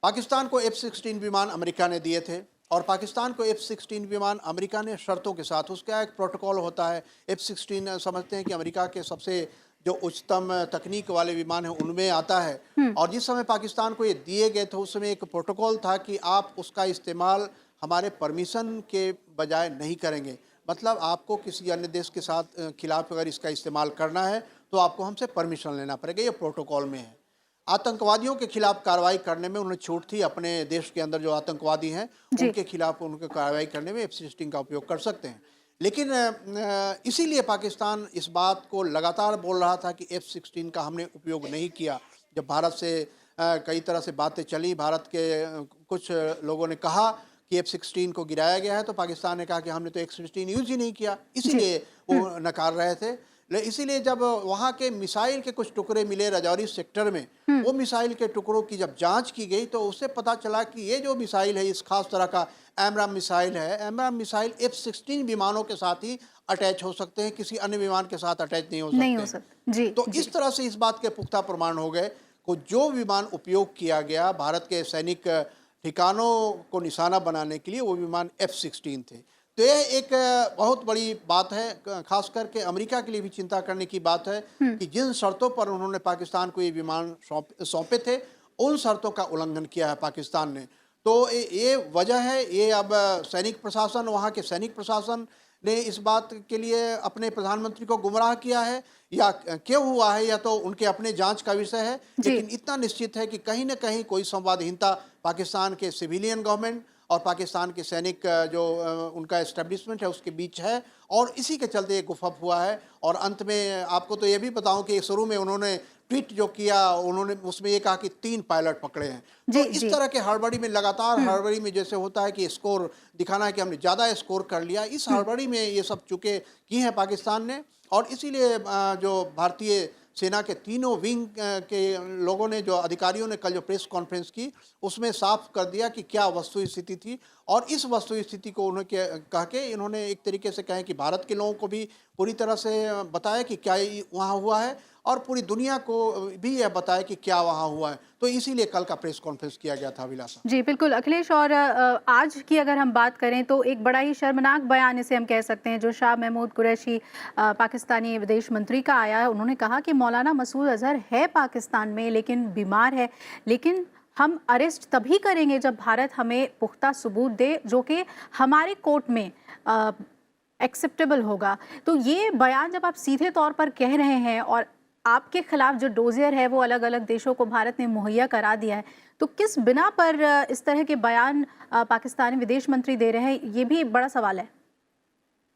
पाकिस्तान को F-16 विमान अमेरिका ने दिए थे, और पाकिस्तान को F-16 विमान अमेरिका ने शर्तों के साथ, उसका एक प्रोटोकॉल होता है। F-16 समझते हैं कि अमेरिका के सबसे जो उच्चतम तकनीक वाले विमान है उनमें आता है, और जिस समय पाकिस्तान को ये दिए गए थे उस समय एक प्रोटोकॉल था कि आप उसका इस्तेमाल हमारे परमिशन के बजाय नहीं करेंगे। मतलब आपको किसी अन्य देश के साथ खिलाफ अगर इसका इस्तेमाल करना है तो आपको हमसे परमिशन लेना पड़ेगा, ये प्रोटोकॉल में है। आतंकवादियों के खिलाफ कार्रवाई करने में उन्हें छूट थी, अपने देश के अंदर जो आतंकवादी हैं उनके खिलाफ उनके कार्रवाई करने में F-16 का उपयोग कर सकते हैं। लेकिन इसीलिए पाकिस्तान इस बात को लगातार बोल रहा था कि F-16 का हमने उपयोग नहीं किया। जब भारत से कई तरह से बातें चली, भारत के कुछ लोगों ने कहा कि F-16 को गिराया गया है, तो पाकिस्तान ने कहा कि हमने तो F-16 यूज ही नहीं किया, इसीलिए वो नकार रहे थे। इसीलिए जब वहाँ के मिसाइल के कुछ टुकड़े मिले रजौरी सेक्टर में, वो मिसाइल के टुकड़ों की जब जांच की गई तो उससे पता चला कि ये जो मिसाइल है, इस खास तरह का एमराम मिसाइल है, एमराम मिसाइल F-16 विमानों के साथ ही अटैच हो सकते हैं, किसी अन्य विमान के साथ अटैच नहीं हो सकते। जी, तो इस तरह से इस बात के पुख्ता प्रमाण हो गए को जो विमान उपयोग किया गया भारत के सैनिक ठिकानों को निशाना बनाने के लिए, वो विमान F-16 थे। तो ये एक बहुत बड़ी बात है, खास करके अमेरिका के लिए भी चिंता करने की बात है कि जिन शर्तों पर उन्होंने पाकिस्तान को ये विमान सौंपे थे, उन शर्तों का उल्लंघन किया है पाकिस्तान ने। तो ये वजह है, ये अब सैनिक प्रशासन, वहाँ के सैनिक प्रशासन ने इस बात के लिए अपने प्रधानमंत्री को गुमराह किया है या क्यों हुआ है, या तो उनके अपने जांच का विषय है। जी। लेकिन इतना निश्चित है कि कहीं ना कहीं कोई संवादहीनता पाकिस्तान के सिविलियन गवर्नमेंट और पाकिस्तान के सैनिक जो उनका एस्टेब्लिशमेंट है उसके बीच है, और इसी के चलते ये गुफअप हुआ है। और अंत में आपको तो ये भी बताऊं कि शुरू में उन्होंने ट्वीट जो किया, उन्होंने उसमें ये कहा कि 3 पायलट पकड़े हैं। जी, तो इस जी। तरह के हड़बड़ी में, लगातार हड़बड़ी में जैसे होता है कि स्कोर दिखाना है कि हमने ज़्यादा स्कोर कर लिया, इस हड़बड़ी में ये सब चुके की हैं पाकिस्तान ने। और इसीलिए जो भारतीय सेना के तीनों विंग के लोगों ने, जो अधिकारियों ने कल जो प्रेस कॉन्फ्रेंस की, उसमें साफ कर दिया कि क्या वस्तु स्थिति थी। और इस वस्तु स्थिति को उन्होंने कह के इन्होंने एक तरीके से कहें कि भारत के लोगों को भी पूरी तरह से बताया कि क्या वहाँ हुआ है, और पूरी दुनिया को भी यह बताया कि क्या वहाँ हुआ है। तो इसीलिए कल का प्रेस कॉन्फ्रेंस किया गया था अभिलाषा। जी, बिल्कुल अखिलेश। और आज की अगर हम बात करें तो एक बड़ा ही शर्मनाक बयान इसे हम कह सकते हैं जो शाह महमूद कुरैशी पाकिस्तानी विदेश मंत्री का आया है। उन्होंने कहा कि मौलाना मसूद अजहर है पाकिस्तान में लेकिन बीमार है, लेकिन हम अरेस्ट तभी करेंगे जब भारत हमें पुख्ता सबूत दे जो कि हमारे कोर्ट में एक्सेप्टेबल होगा। तो ये बयान जब आप सीधे तौर पर कह रहे हैं और आपके खिलाफ जो डोजियर है वो अलग अलग देशों को भारत ने मुहैया करा दिया है, तो किस बिना पर इस तरह के बयान पाकिस्तानी विदेश मंत्री दे रहे हैं, ये भी बड़ा सवाल है।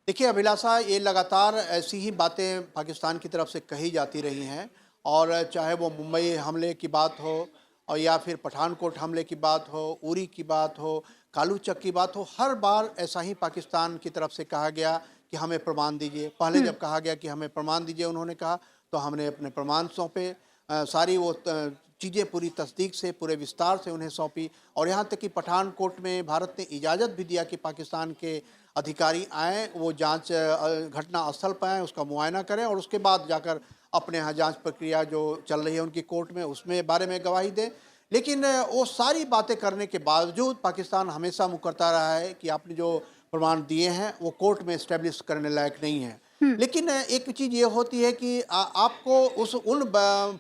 देखिए अभिलाषा, ये लगातार ऐसी ही बातें पाकिस्तान की तरफ से कही जाती रही हैं, और चाहे वो मुंबई हमले की बात हो, और या फिर पठानकोट हमले की बात हो, उरी की बात हो, कालूचक की बात हो, हर बार ऐसा ही पाकिस्तान की तरफ से कहा गया कि हमें प्रमाण दीजिए। पहले जब कहा गया कि हमें प्रमाण दीजिए, उन्होंने कहा, तो हमने अपने प्रमाण सौंपे, सारी वो चीज़ें पूरी तस्दीक से, पूरे विस्तार से उन्हें सौंपी। और यहाँ तक कि पठानकोट में भारत ने इजाज़त भी दिया कि पाकिस्तान के अधिकारी आएँ, वो जांच घटना स्थल पर आएँ, उसका मुआयना करें, और उसके बाद जाकर अपने यहाँ जांच प्रक्रिया जो चल रही है उनकी कोर्ट में, उसमें बारे में गवाही दें। लेकिन वो सारी बातें करने के बावजूद पाकिस्तान हमेशा मुकरता रहा है कि आपने जो प्रमाण दिए हैं वो कोर्ट में इस्टेब्लिश करने लायक नहीं है। लेकिन एक चीज़ ये होती है कि आपको उन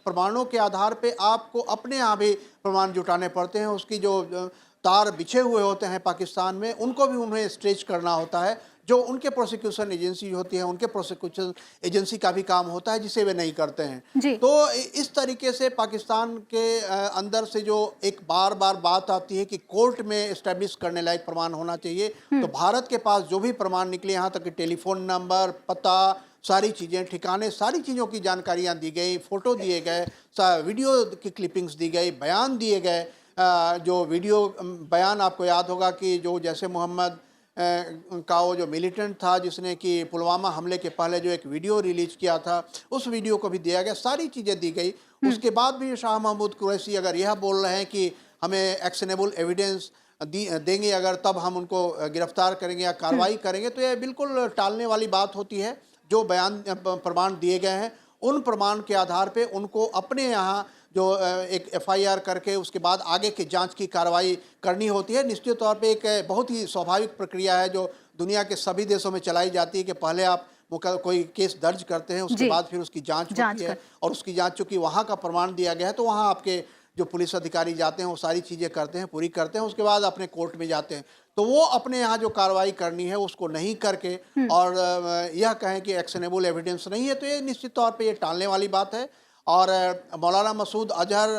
प्रमाणों के आधार पे आपको अपने यहाँ भी प्रमाण जुटाने पड़ते हैं। उसकी जो तार बिछे हुए होते हैं पाकिस्तान में, उनको भी उन्हें स्ट्रेच करना होता है, जो उनके प्रोसिक्यूशन एजेंसी होती है, उनके प्रोसिक्यूशन एजेंसी का भी काम होता है, जिसे वे नहीं करते हैं। जी। तो इस तरीके से पाकिस्तान के अंदर से जो एक बार बार बात आती है कि कोर्ट में इस्टेब्लिश करने लायक प्रमाण होना चाहिए, तो भारत के पास जो भी प्रमाण निकले, यहाँ तक कि टेलीफोन नंबर, पता, सारी चीज़ें, ठिकाने, सारी चीज़ों की जानकारियाँ दी गई, फ़ोटो दिए गए, वीडियो की क्लिपिंग्स दी गई, बयान दिए गए। जो वीडियो बयान आपको याद होगा कि जो जैसे मोहम्मद का वो जो मिलिटेंट था जिसने कि पुलवामा हमले के पहले जो एक वीडियो रिलीज किया था, उस वीडियो को भी दिया गया, सारी चीज़ें दी गई। उसके बाद भी शाह महमूद कुरैशी अगर यह बोल रहे हैं कि हमें एक्शनेबल एविडेंस देंगे अगर, तब हम उनको गिरफ्तार करेंगे या कार्रवाई करेंगे, तो यह बिल्कुल टालने वाली बात होती है। जो बयान प्रमाण दिए गए हैं, उन प्रमाण के आधार पे उनको अपने यहाँ जो एक एफआईआर करके उसके बाद आगे की जांच की कार्रवाई करनी होती है। निश्चित तौर पे एक बहुत ही स्वाभाविक प्रक्रिया है जो दुनिया के सभी देशों में चलाई जाती है कि पहले आप कोई केस दर्ज करते हैं, उसके बाद फिर उसकी जांच होती है, और उसकी जांच चूँकि वहाँ का प्रमाण दिया गया है, तो वहाँ आपके जो पुलिस अधिकारी जाते हैं वो सारी चीज़ें करते हैं, पूरी करते हैं, उसके बाद अपने कोर्ट में जाते हैं। तो वो अपने यहाँ जो कार्रवाई करनी है उसको नहीं करके और यह कहें कि एक्शनेबल एविडेंस नहीं है, तो ये निश्चित तौर पे ये टालने वाली बात है। और मौलाना मसूद अजहर,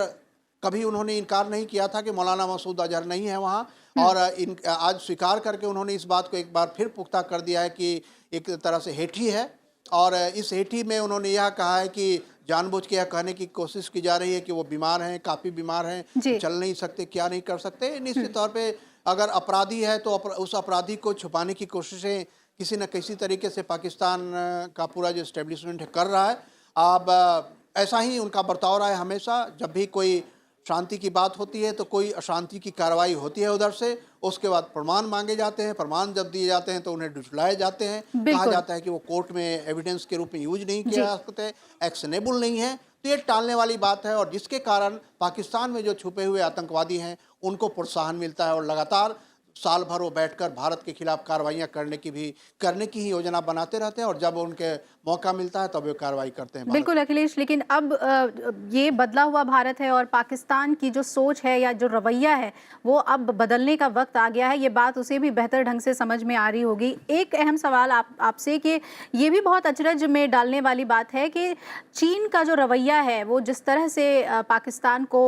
कभी उन्होंने इनकार नहीं किया था कि मौलाना मसूद अजहर नहीं है वहाँ, और आज स्वीकार करके उन्होंने इस बात को एक बार फिर पुख्ता कर दिया है कि एक तरह से हेठी है। और इस हेठी में उन्होंने यह कहा है कि जानबूझ के यह कहने की कोशिश की जा रही है कि वो बीमार हैं, काफ़ी बीमार हैं, चल नहीं सकते, क्या नहीं कर सकते। निश्चित तौर पे अगर अपराधी है तो उस अपराधी को छुपाने की कोशिशें किसी न किसी तरीके से पाकिस्तान का पूरा जो इस्टेब्लिशमेंट है कर रहा है। अब ऐसा ही उनका बर्ताव रहा है हमेशा। जब भी कोई शांति की बात होती है तो कोई अशांति की कार्रवाई होती है उधर से, उसके बाद प्रमाण मांगे जाते हैं, प्रमाण जब दिए जाते हैं तो उन्हें झुठलाए जाते हैं, कहा जाता है कि वो कोर्ट में एविडेंस के रूप में यूज नहीं किया जा सकते, एक्शनेबल नहीं है। तो ये टालने वाली बात है, और जिसके कारण पाकिस्तान में जो छुपे हुए आतंकवादी हैं उनको प्रोत्साहन मिलता है, और लगातार साल भर वो बैठकर भारत के खिलाफ कार्रवाइयाँ करने की ही योजना बनाते रहते हैं, और जब उनके मौका मिलता है तब वे कार्रवाई करते हैं भारत। बिल्कुल अखिलेश, लेकिन अब ये बदला हुआ भारत है और पाकिस्तान की जो सोच है या जो रवैया है वो अब बदलने का वक्त आ गया है। ये बात उसे भी बेहतर ढंग से समझ में आ रही होगी। एक अहम सवाल आपसे कि ये भी बहुत अचरज में डालने वाली बात है कि चीन का जो रवैया है वो जिस तरह से पाकिस्तान को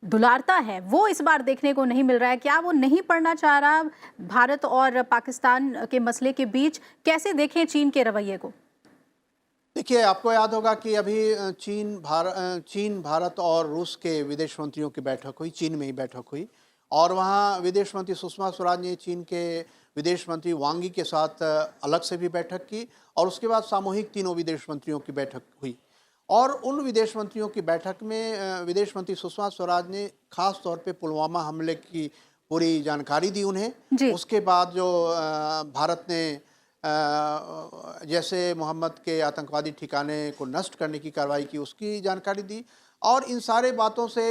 दुलारता है वो इस बार देखने को नहीं मिल रहा है। क्या वो नहीं पड़ना चाह रहा भारत और पाकिस्तान के मसले के बीच? कैसे देखें चीन के रवैये को? देखिए, आपको याद होगा कि अभी चीन, भारत और रूस के विदेश मंत्रियों की बैठक हुई, चीन में ही बैठक हुई, और वहाँ विदेश मंत्री सुषमा स्वराज ने चीन के विदेश मंत्री वांग यी के साथ अलग से भी बैठक की, और उसके बाद सामूहिक तीनों विदेश मंत्रियों की बैठक हुई। और उन विदेश मंत्रियों की बैठक में विदेश मंत्री सुषमा स्वराज ने खास तौर पे पुलवामा हमले की पूरी जानकारी दी उन्हें। उसके बाद जो भारत ने जैसे मोहम्मद के आतंकवादी ठिकाने को नष्ट करने की कार्रवाई की उसकी जानकारी दी, और इन सारे बातों से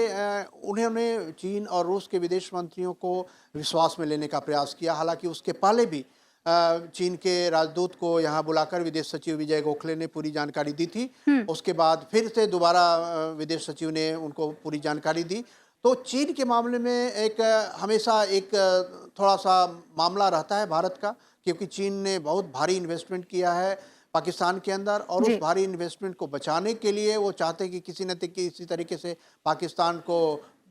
उन्होंने चीन और रूस के विदेश मंत्रियों को विश्वास में लेने का प्रयास किया। हालांकि उसके पहले भी चीन के राजदूत को यहाँ बुलाकर विदेश सचिव विजय गोखले ने पूरी जानकारी दी थी। उसके बाद फिर से दोबारा विदेश सचिव ने उनको पूरी जानकारी दी। तो चीन के मामले में हमेशा एक थोड़ा सा मामला रहता है भारत का, क्योंकि चीन ने बहुत भारी इन्वेस्टमेंट किया है पाकिस्तान के अंदर, और उस भारी इन्वेस्टमेंट को बचाने के लिए वो चाहते हैं कि किसी न किसी तरीके से पाकिस्तान को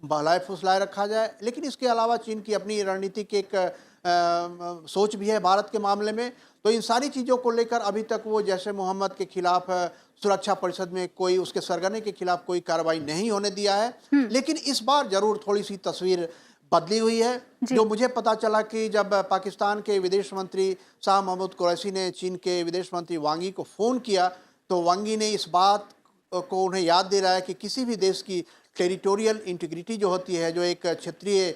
बहलाए फुसलाए रखा जाए। लेकिन इसके अलावा चीन की अपनी रणनीतिक एक सोच भी है भारत के मामले में। तो इन सारी चीज़ों को लेकर अभी तक वो जैसे मोहम्मद के खिलाफ सुरक्षा परिषद में कोई उसके सरगने के खिलाफ कोई कार्रवाई नहीं होने दिया है। लेकिन इस बार जरूर थोड़ी सी तस्वीर बदली हुई है। जो मुझे पता चला कि जब पाकिस्तान के विदेश मंत्री शाह महमूद कुरैशी ने चीन के विदेश मंत्री वांग यी को फ़ोन किया, तो वांग यी ने इस बात को उन्हें याद दे रहा है कि किसी भी देश की टेरिटोरियल इंटीग्रिटी जो होती है, जो एक क्षेत्रीय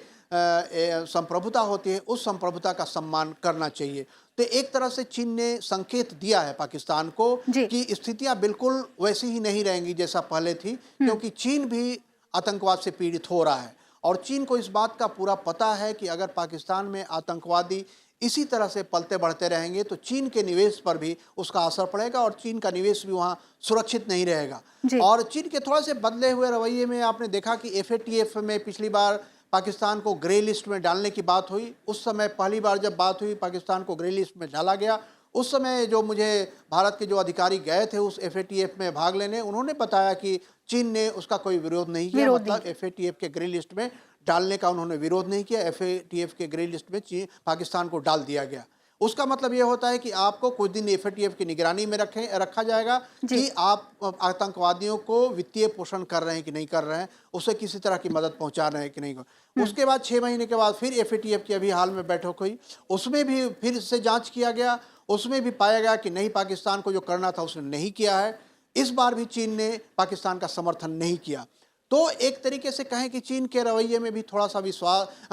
संप्रभुता होती है, उस संप्रभुता का सम्मान करना चाहिए। तो एक तरह से चीन ने संकेत दिया है पाकिस्तान को कि स्थितियां बिल्कुल वैसी ही नहीं रहेंगी जैसा पहले थी, क्योंकि चीन भी आतंकवाद से पीड़ित हो रहा है, और चीन को इस बात का पूरा पता है कि अगर पाकिस्तान में आतंकवादी इसी तरह से पलते बढ़ते रहेंगे तो चीन के निवेश पर भी उसका असर पड़ेगा, और चीन का निवेश भी वहाँ सुरक्षित नहीं रहेगा। और चीन के थोड़े से बदले हुए रवैये में आपने देखा कि FATF में पिछली बार पाकिस्तान को ग्रे लिस्ट में डालने की बात हुई। उस समय पहली बार जब बात हुई पाकिस्तान को ग्रे लिस्ट में डाला गया, उस समय जो मुझे भारत के जो अधिकारी गए थे उस FATF में भाग लेने, उन्होंने बताया कि चीन ने उसका कोई विरोध नहीं किया। मतलब FATF के ग्रे लिस्ट में डालने का उन्होंने विरोध नहीं किया। FATF के ग्रे लिस्ट में पाकिस्तान को डाल दिया गया। उसका मतलब ये होता है कि आपको कुछ दिन FATF की निगरानी में रखा जाएगा कि आप आतंकवादियों को वित्तीय पोषण कर रहे हैं कि नहीं कर रहे हैं, उसे किसी तरह की मदद पहुंचा रहे हैं कि नहीं। उसके बाद 6 महीने के बाद फिर FATF की अभी हाल में बैठक हुई, उसमें भी फिर से जांच किया गया। उसमें भी पाया गया कि नहीं, पाकिस्तान को जो करना था उसने नहीं किया है। इस बार भी चीन ने पाकिस्तान का समर्थन नहीं किया। तो एक तरीके से कहें कि चीन के रवैये में भी थोड़ा सा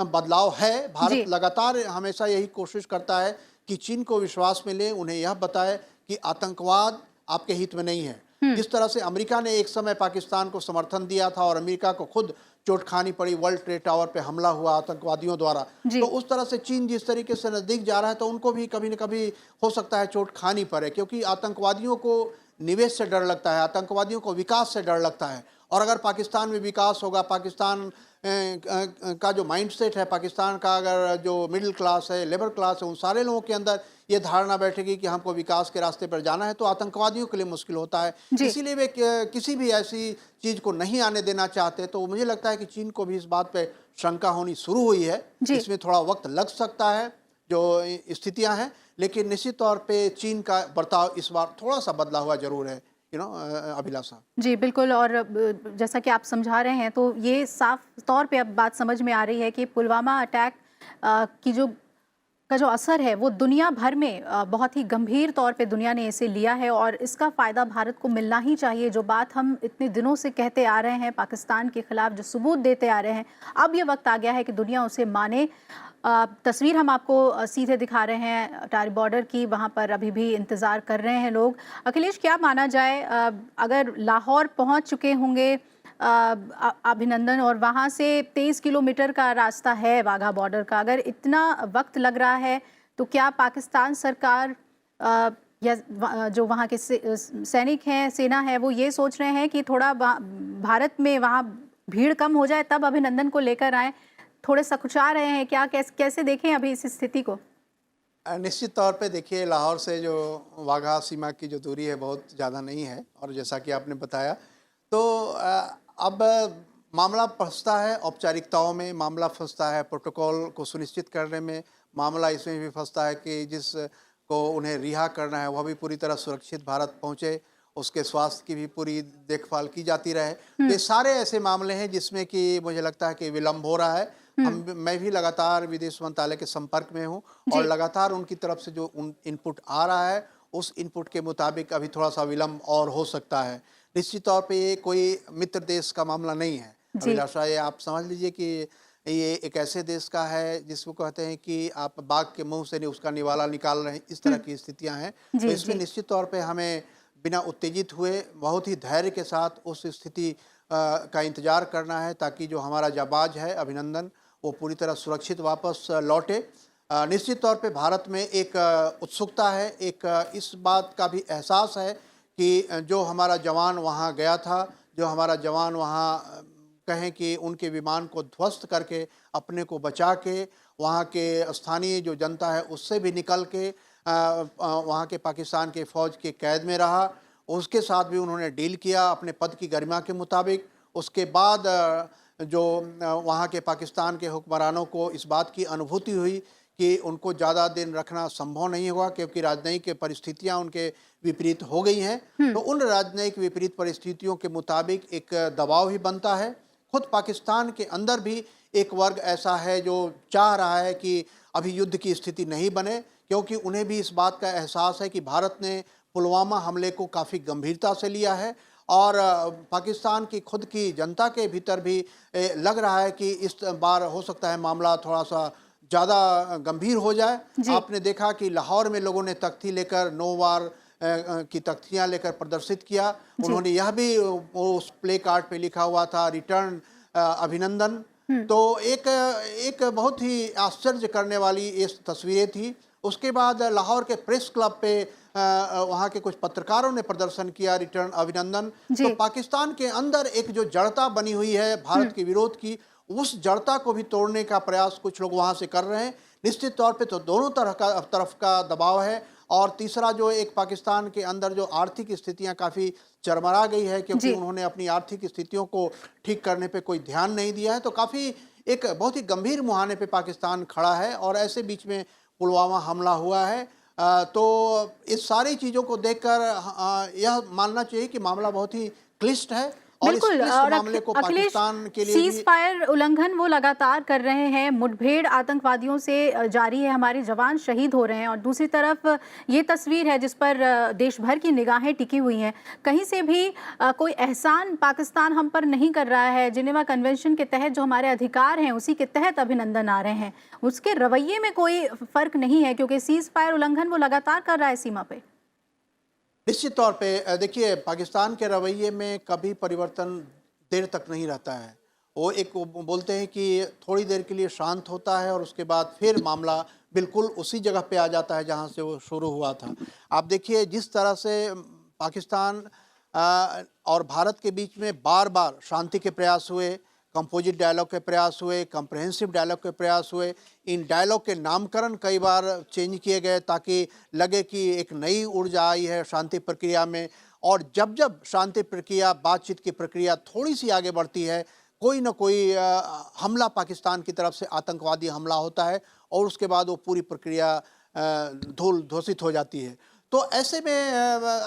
बदलाव है। भारत लगातार हमेशा यही कोशिश करता है कि चीन को विश्वास में ले, उन्हें यह बताए कि आतंकवाद आपके हित में नहीं है। जिस तरह से अमेरिका ने एक समय पाकिस्तान को समर्थन दिया था और अमेरिका को खुद चोट खानी पड़ी, वर्ल्ड ट्रेड टावर पे हमला हुआ आतंकवादियों द्वारा, तो उस तरह से चीन जिस तरीके से नजदीक जा रहा है तो उनको भी कभी न कभी हो सकता है चोट खानी पड़े, क्योंकि आतंकवादियों को निवेश से डर लगता है, आतंकवादियों को विकास से डर लगता है। और अगर पाकिस्तान में विकास होगा, पाकिस्तान का जो माइंडसेट है, पाकिस्तान का अगर जो मिडिल क्लास है, लेबर क्लास है, उन सारे लोगों के अंदर ये धारणा बैठेगी कि हमको विकास के रास्ते पर जाना है, तो आतंकवादियों के लिए मुश्किल होता है। इसीलिए वे किसी भी ऐसी चीज़ को नहीं आने देना चाहते। तो मुझे लगता है कि चीन को भी इस बात पे शंका होनी शुरू हुई है। इसमें थोड़ा वक्त लग सकता है जो स्थितियां हैं, लेकिन निश्चित तौर पे चीन का बर्ताव इस बार थोड़ा सा बदला हुआ जरूर है, अभिलाषा। जी बिल्कुल, और जैसा कि आप समझा रहे हैं तो ये साफ तौर पे अब बात समझ में आ रही है कि पुलवामा अटैक की जो असर है वो दुनिया भर में बहुत ही गंभीर तौर पे दुनिया ने इसे लिया है, और इसका फ़ायदा भारत को मिलना ही चाहिए। जो बात हम इतने दिनों से कहते आ रहे हैं, पाकिस्तान के खिलाफ जो सबूत देते आ रहे हैं, अब ये वक्त आ गया है कि दुनिया उसे माने। तस्वीर हम आपको सीधे दिखा रहे हैं अटारी बॉर्डर की, वहाँ पर अभी भी इंतज़ार कर रहे हैं लोग। अखिलेश, क्या माना जाए, अगर लाहौर पहुँच चुके होंगे अभिनंदन, और वहाँ से 23 किलोमीटर का रास्ता है वाघा बॉर्डर का। अगर इतना वक्त लग रहा है तो क्या पाकिस्तान सरकार या जो वहाँ के सैनिक हैं, सेना है, वो ये सोच रहे हैं कि थोड़ा भारत में वहाँ भीड़ कम हो जाए तब अभिनंदन को लेकर आए? थोड़े सकुचा रहे हैं क्या? कैसे देखें अभी इस स्थिति को? निश्चित तौर पे देखिए, लाहौर से जो वाघा सीमा की जो दूरी है बहुत ज़्यादा नहीं है, और जैसा कि आपने बताया तो अब मामला फंसता है औपचारिकताओं में, मामला फंसता है प्रोटोकॉल को सुनिश्चित करने में, मामला इसमें भी फंसता है कि जिस को उन्हें रिहा करना है वह भी पूरी तरह सुरक्षित भारत पहुंचे, उसके स्वास्थ्य की भी पूरी देखभाल की जाती रहे। ये सारे ऐसे मामले हैं जिसमें कि मुझे लगता है कि विलम्ब हो रहा है। मैं भी लगातार विदेश मंत्रालय के संपर्क में हूँ और लगातार उनकी तरफ से जो इनपुट आ रहा है उस इनपुट के मुताबिक अभी थोड़ा सा विलम्ब और हो सकता है। निश्चित तौर पे ये कोई मित्र देश का मामला नहीं है अभिलाषा, ये आप समझ लीजिए कि ये एक ऐसे देश का है जिसको कहते हैं कि आप बाघ के मुंह से उसका निवाला निकाल रहे हैं, इस तरह की स्थितियां हैं। तो इसमें निश्चित तौर पे हमें बिना उत्तेजित हुए बहुत ही धैर्य के साथ उस स्थिति का इंतजार करना है ताकि जो हमारा जाबाज है अभिनंदन वो पूरी तरह सुरक्षित वापस लौटे। निश्चित तौर पे भारत में एक उत्सुकता है, एक इस बात का भी एहसास है कि जो हमारा जवान वहाँ गया था, जो हमारा जवान वहाँ कहें कि उनके विमान को ध्वस्त करके अपने को बचा के वहाँ के स्थानीय जो जनता है उससे भी निकल के वहाँ के पाकिस्तान के फ़ौज के कैद में रहा, उसके साथ भी उन्होंने डील किया अपने पद की गरिमा के मुताबिक। उसके बाद जो वहाँ के पाकिस्तान के हुक्मरानों को इस बात की अनुभूति हुई कि उनको ज़्यादा दिन रखना संभव नहीं हुआ क्योंकि राजनयिक परिस्थितियाँ उनके विपरीत हो गई हैं, तो उन राजनयिक विपरीत परिस्थितियों के मुताबिक एक दबाव ही बनता है। खुद पाकिस्तान के अंदर भी एक वर्ग ऐसा है जो चाह रहा है कि अभी युद्ध की स्थिति नहीं बने, क्योंकि उन्हें भी इस बात का एहसास है कि भारत ने पुलवामा हमले को काफ़ी गंभीरता से लिया है और पाकिस्तान की खुद की जनता के भीतर भी लग रहा है कि इस बार हो सकता है मामला थोड़ा सा ज़्यादा गंभीर हो जाए। आपने देखा कि लाहौर में लोगों ने तख्ती लेकर 9 वार की तख्तियाँ लेकर प्रदर्शित किया। उन्होंने यह भी उस प्ले कार्ड पे लिखा हुआ था रिटर्न अभिनंदन। तो एक बहुत ही आश्चर्य करने वाली ये तस्वीरें थी। उसके बाद लाहौर के प्रेस क्लब पे वहाँ के कुछ पत्रकारों ने प्रदर्शन किया रिटर्न अभिनंदन। तो पाकिस्तान के अंदर एक जो जड़ता बनी हुई है भारत के विरोध की, उस जड़ता को भी तोड़ने का प्रयास कुछ लोग वहाँ से कर रहे हैं। निश्चित तौर पे तो दोनों तरफ का दबाव है। और तीसरा जो एक पाकिस्तान के अंदर जो आर्थिक स्थितियां काफ़ी चरमरा गई है क्योंकि उन्होंने अपनी आर्थिक स्थितियों को ठीक करने पे कोई ध्यान नहीं दिया है, तो काफ़ी एक बहुत ही गंभीर मुहाने पे पाकिस्तान खड़ा है और ऐसे बीच में पुलवामा हमला हुआ है। तो इस सारी चीज़ों को देखकर यह मानना चाहिए कि मामला बहुत ही क्लिष्ट है और इस मामले को पाकिस्तान के लिए सीज फायर उल्लंघन वो लगातार कर रहे हैं, मुठभेड़ आतंकवादियों से जारी है, हमारे जवान शहीद हो रहे हैं और दूसरी तरफ ये तस्वीर है जिस पर देश भर की निगाहें टिकी हुई हैं। कहीं से भी कोई एहसान पाकिस्तान हम पर नहीं कर रहा है। जिनेवा कन्वेंशन के तहत जो हमारे अधिकार हैं उसी के तहत अभिनंदन आ रहे हैं, उसके रवैये में कोई फर्क नहीं है क्योंकि सीज फायर उल्लंघन वो लगातार कर रहा है सीमा पे। निश्चित तौर पे देखिए, पाकिस्तान के रवैये में कभी परिवर्तन देर तक नहीं रहता है। वो एक बोलते हैं कि थोड़ी देर के लिए शांत होता है और उसके बाद फिर मामला बिल्कुल उसी जगह पे आ जाता है जहां से वो शुरू हुआ था। आप देखिए जिस तरह से पाकिस्तान और भारत के बीच में बार बार शांति के प्रयास हुए, कंपोजिट डायलॉग के प्रयास हुए, कम्प्रहेंसिव डायलॉग के प्रयास हुए, इन डायलॉग के नामकरण कई बार चेंज किए गए ताकि लगे कि एक नई ऊर्जा आई है शांति प्रक्रिया में। और जब जब शांति प्रक्रिया, बातचीत की प्रक्रिया थोड़ी सी आगे बढ़ती है, कोई ना कोई हमला पाकिस्तान की तरफ से आतंकवादी हमला होता है और उसके बाद वो पूरी प्रक्रिया धूल धूसित हो जाती है। तो ऐसे में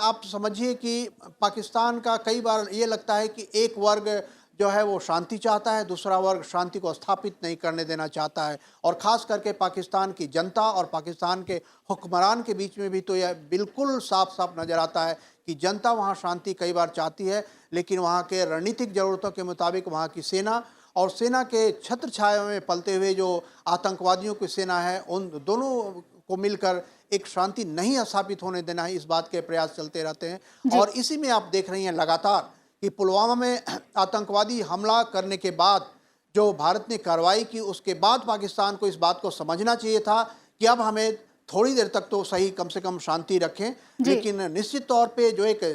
आप समझिए कि पाकिस्तान का कई बार ये लगता है कि एक वर्ग जो है वो शांति चाहता है, दूसरा वर्ग शांति को स्थापित नहीं करने देना चाहता है। और ख़ास करके पाकिस्तान की जनता और पाकिस्तान के हुक्मरान के बीच में भी तो यह बिल्कुल साफ साफ नज़र आता है कि जनता वहाँ शांति कई बार चाहती है, लेकिन वहाँ के रणनीतिक ज़रूरतों के मुताबिक वहाँ की सेना और सेना के छत्र छाया में पलते हुए जो आतंकवादियों की सेना है, उन दोनों को मिलकर एक शांति नहीं स्थापित होने देना है, इस बात के प्रयास चलते रहते हैं। और इसी में आप देख रही हैं लगातार कि पुलवामा में आतंकवादी हमला करने के बाद जो भारत ने कार्रवाई की, उसके बाद पाकिस्तान को इस बात को समझना चाहिए था कि अब हमें थोड़ी देर तक तो सही कम से कम शांति रखें, लेकिन निश्चित तौर पे जो एक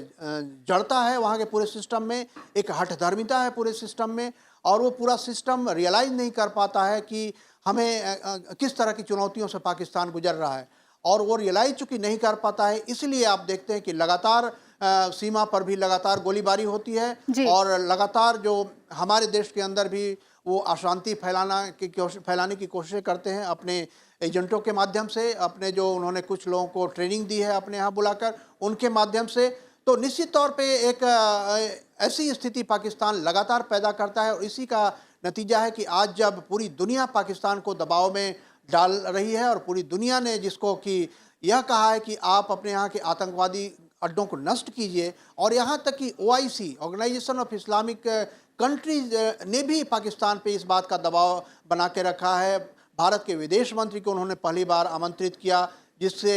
जड़ता है वहाँ के पूरे सिस्टम में, एक हठधर्मिता है पूरे सिस्टम में, और वो पूरा सिस्टम रियलाइज नहीं कर पाता है कि हमें किस तरह की चुनौतियों से पाकिस्तान गुजर रहा है, और वो रियलाइज चूंकि नहीं कर पाता है, इसलिए आप देखते हैं कि लगातार सीमा पर भी लगातार गोलीबारी होती है, और लगातार जो हमारे देश के अंदर भी वो अशांति फैलाने की कोशिशें करते हैं अपने एजेंटों के माध्यम से, अपने जो उन्होंने कुछ लोगों को ट्रेनिंग दी है अपने यहाँ बुलाकर, उनके माध्यम से। तो निश्चित तौर पे एक ऐसी स्थिति पाकिस्तान लगातार पैदा करता है, और इसी का नतीजा है कि आज जब पूरी दुनिया पाकिस्तान को दबाव में डाल रही है, और पूरी दुनिया ने जिसको कि यह कहा है कि आप अपने यहाँ के आतंकवादी अड्डों को नष्ट कीजिए, और यहाँ तक कि OIC, organisation of Islamic countries, ने भी पाकिस्तान पे इस बात का दबाव बना के रखा है। भारत के विदेश मंत्री को उन्होंने पहली बार आमंत्रित किया, जिससे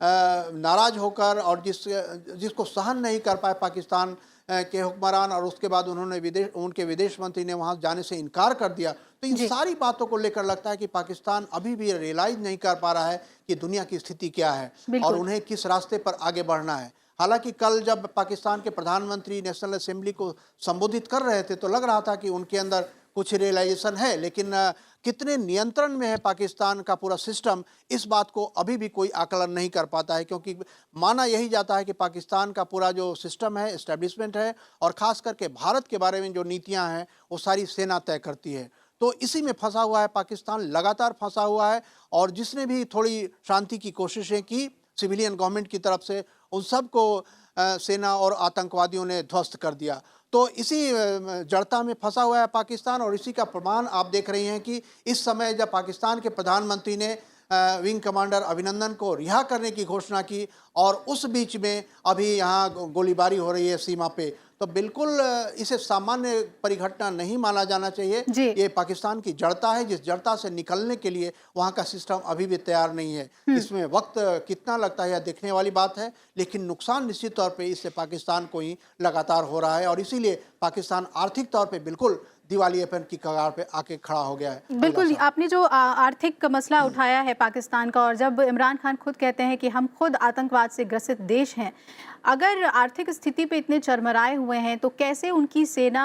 नाराज होकर और जिसको सहन नहीं कर पाए पाकिस्तान के हुक्मरान, और उसके बाद उनके विदेश मंत्री ने वहां जाने से इनकार कर दिया। तो इन सारी बातों को लेकर लगता है कि पाकिस्तान अभी भी रियलाइज नहीं कर पा रहा है कि दुनिया की स्थिति क्या है और उन्हें किस रास्ते पर आगे बढ़ना है। हालांकि कल जब पाकिस्तान के प्रधानमंत्री नेशनल असेंबली को संबोधित कर रहे थे तो लग रहा था कि उनके अंदर कुछ रियलाइजेशन है, लेकिन कितने नियंत्रण में है पाकिस्तान का पूरा सिस्टम, इस बात को अभी भी कोई आकलन नहीं कर पाता है, क्योंकि माना यही जाता है कि पाकिस्तान का पूरा जो सिस्टम है, एस्टेब्लिशमेंट है, और ख़ास करके भारत के बारे में जो नीतियां हैं वो सारी सेना तय करती है। तो इसी में फंसा हुआ है पाकिस्तान, लगातार फंसा हुआ है, और जिसने भी थोड़ी शांति की कोशिशें की सिविलियन गवर्नमेंट की तरफ से, उन सब को सेना और आतंकवादियों ने ध्वस्त कर दिया। तो इसी जड़ता में फंसा हुआ है पाकिस्तान, और इसी का प्रमाण आप देख रही हैं कि इस समय जब पाकिस्तान के प्रधानमंत्री ने विंग कमांडर अभिनंदन को रिहा करने की घोषणा की, और उस बीच में अभी यहाँ गोलीबारी हो रही है सीमा पे, तो बिल्कुल इसे सामान्य परिघटना नहीं माना जाना चाहिए। ये पाकिस्तान की जड़ता है, जिस जड़ता से निकलने के लिए वहाँ का सिस्टम अभी भी तैयार नहीं है। इसमें वक्त कितना लगता है यह देखने वाली बात है, लेकिन नुकसान निश्चित तौर पे इससे पाकिस्तान को ही लगातार हो रहा है, और इसीलिए पाकिस्तान आर्थिक तौर पे बिल्कुल दिवालियेपन की कगार पे आके खड़ा हो गया है। बिल्कुल, आपने जो आर्थिक मसला उठाया है पाकिस्तान का, और जब इमरान खान खुद कहते हैं कि हम खुद आतंकवाद से ग्रसित देश हैं, अगर आर्थिक स्थिति पे इतने चरमराए हुए हैं तो कैसे उनकी सेना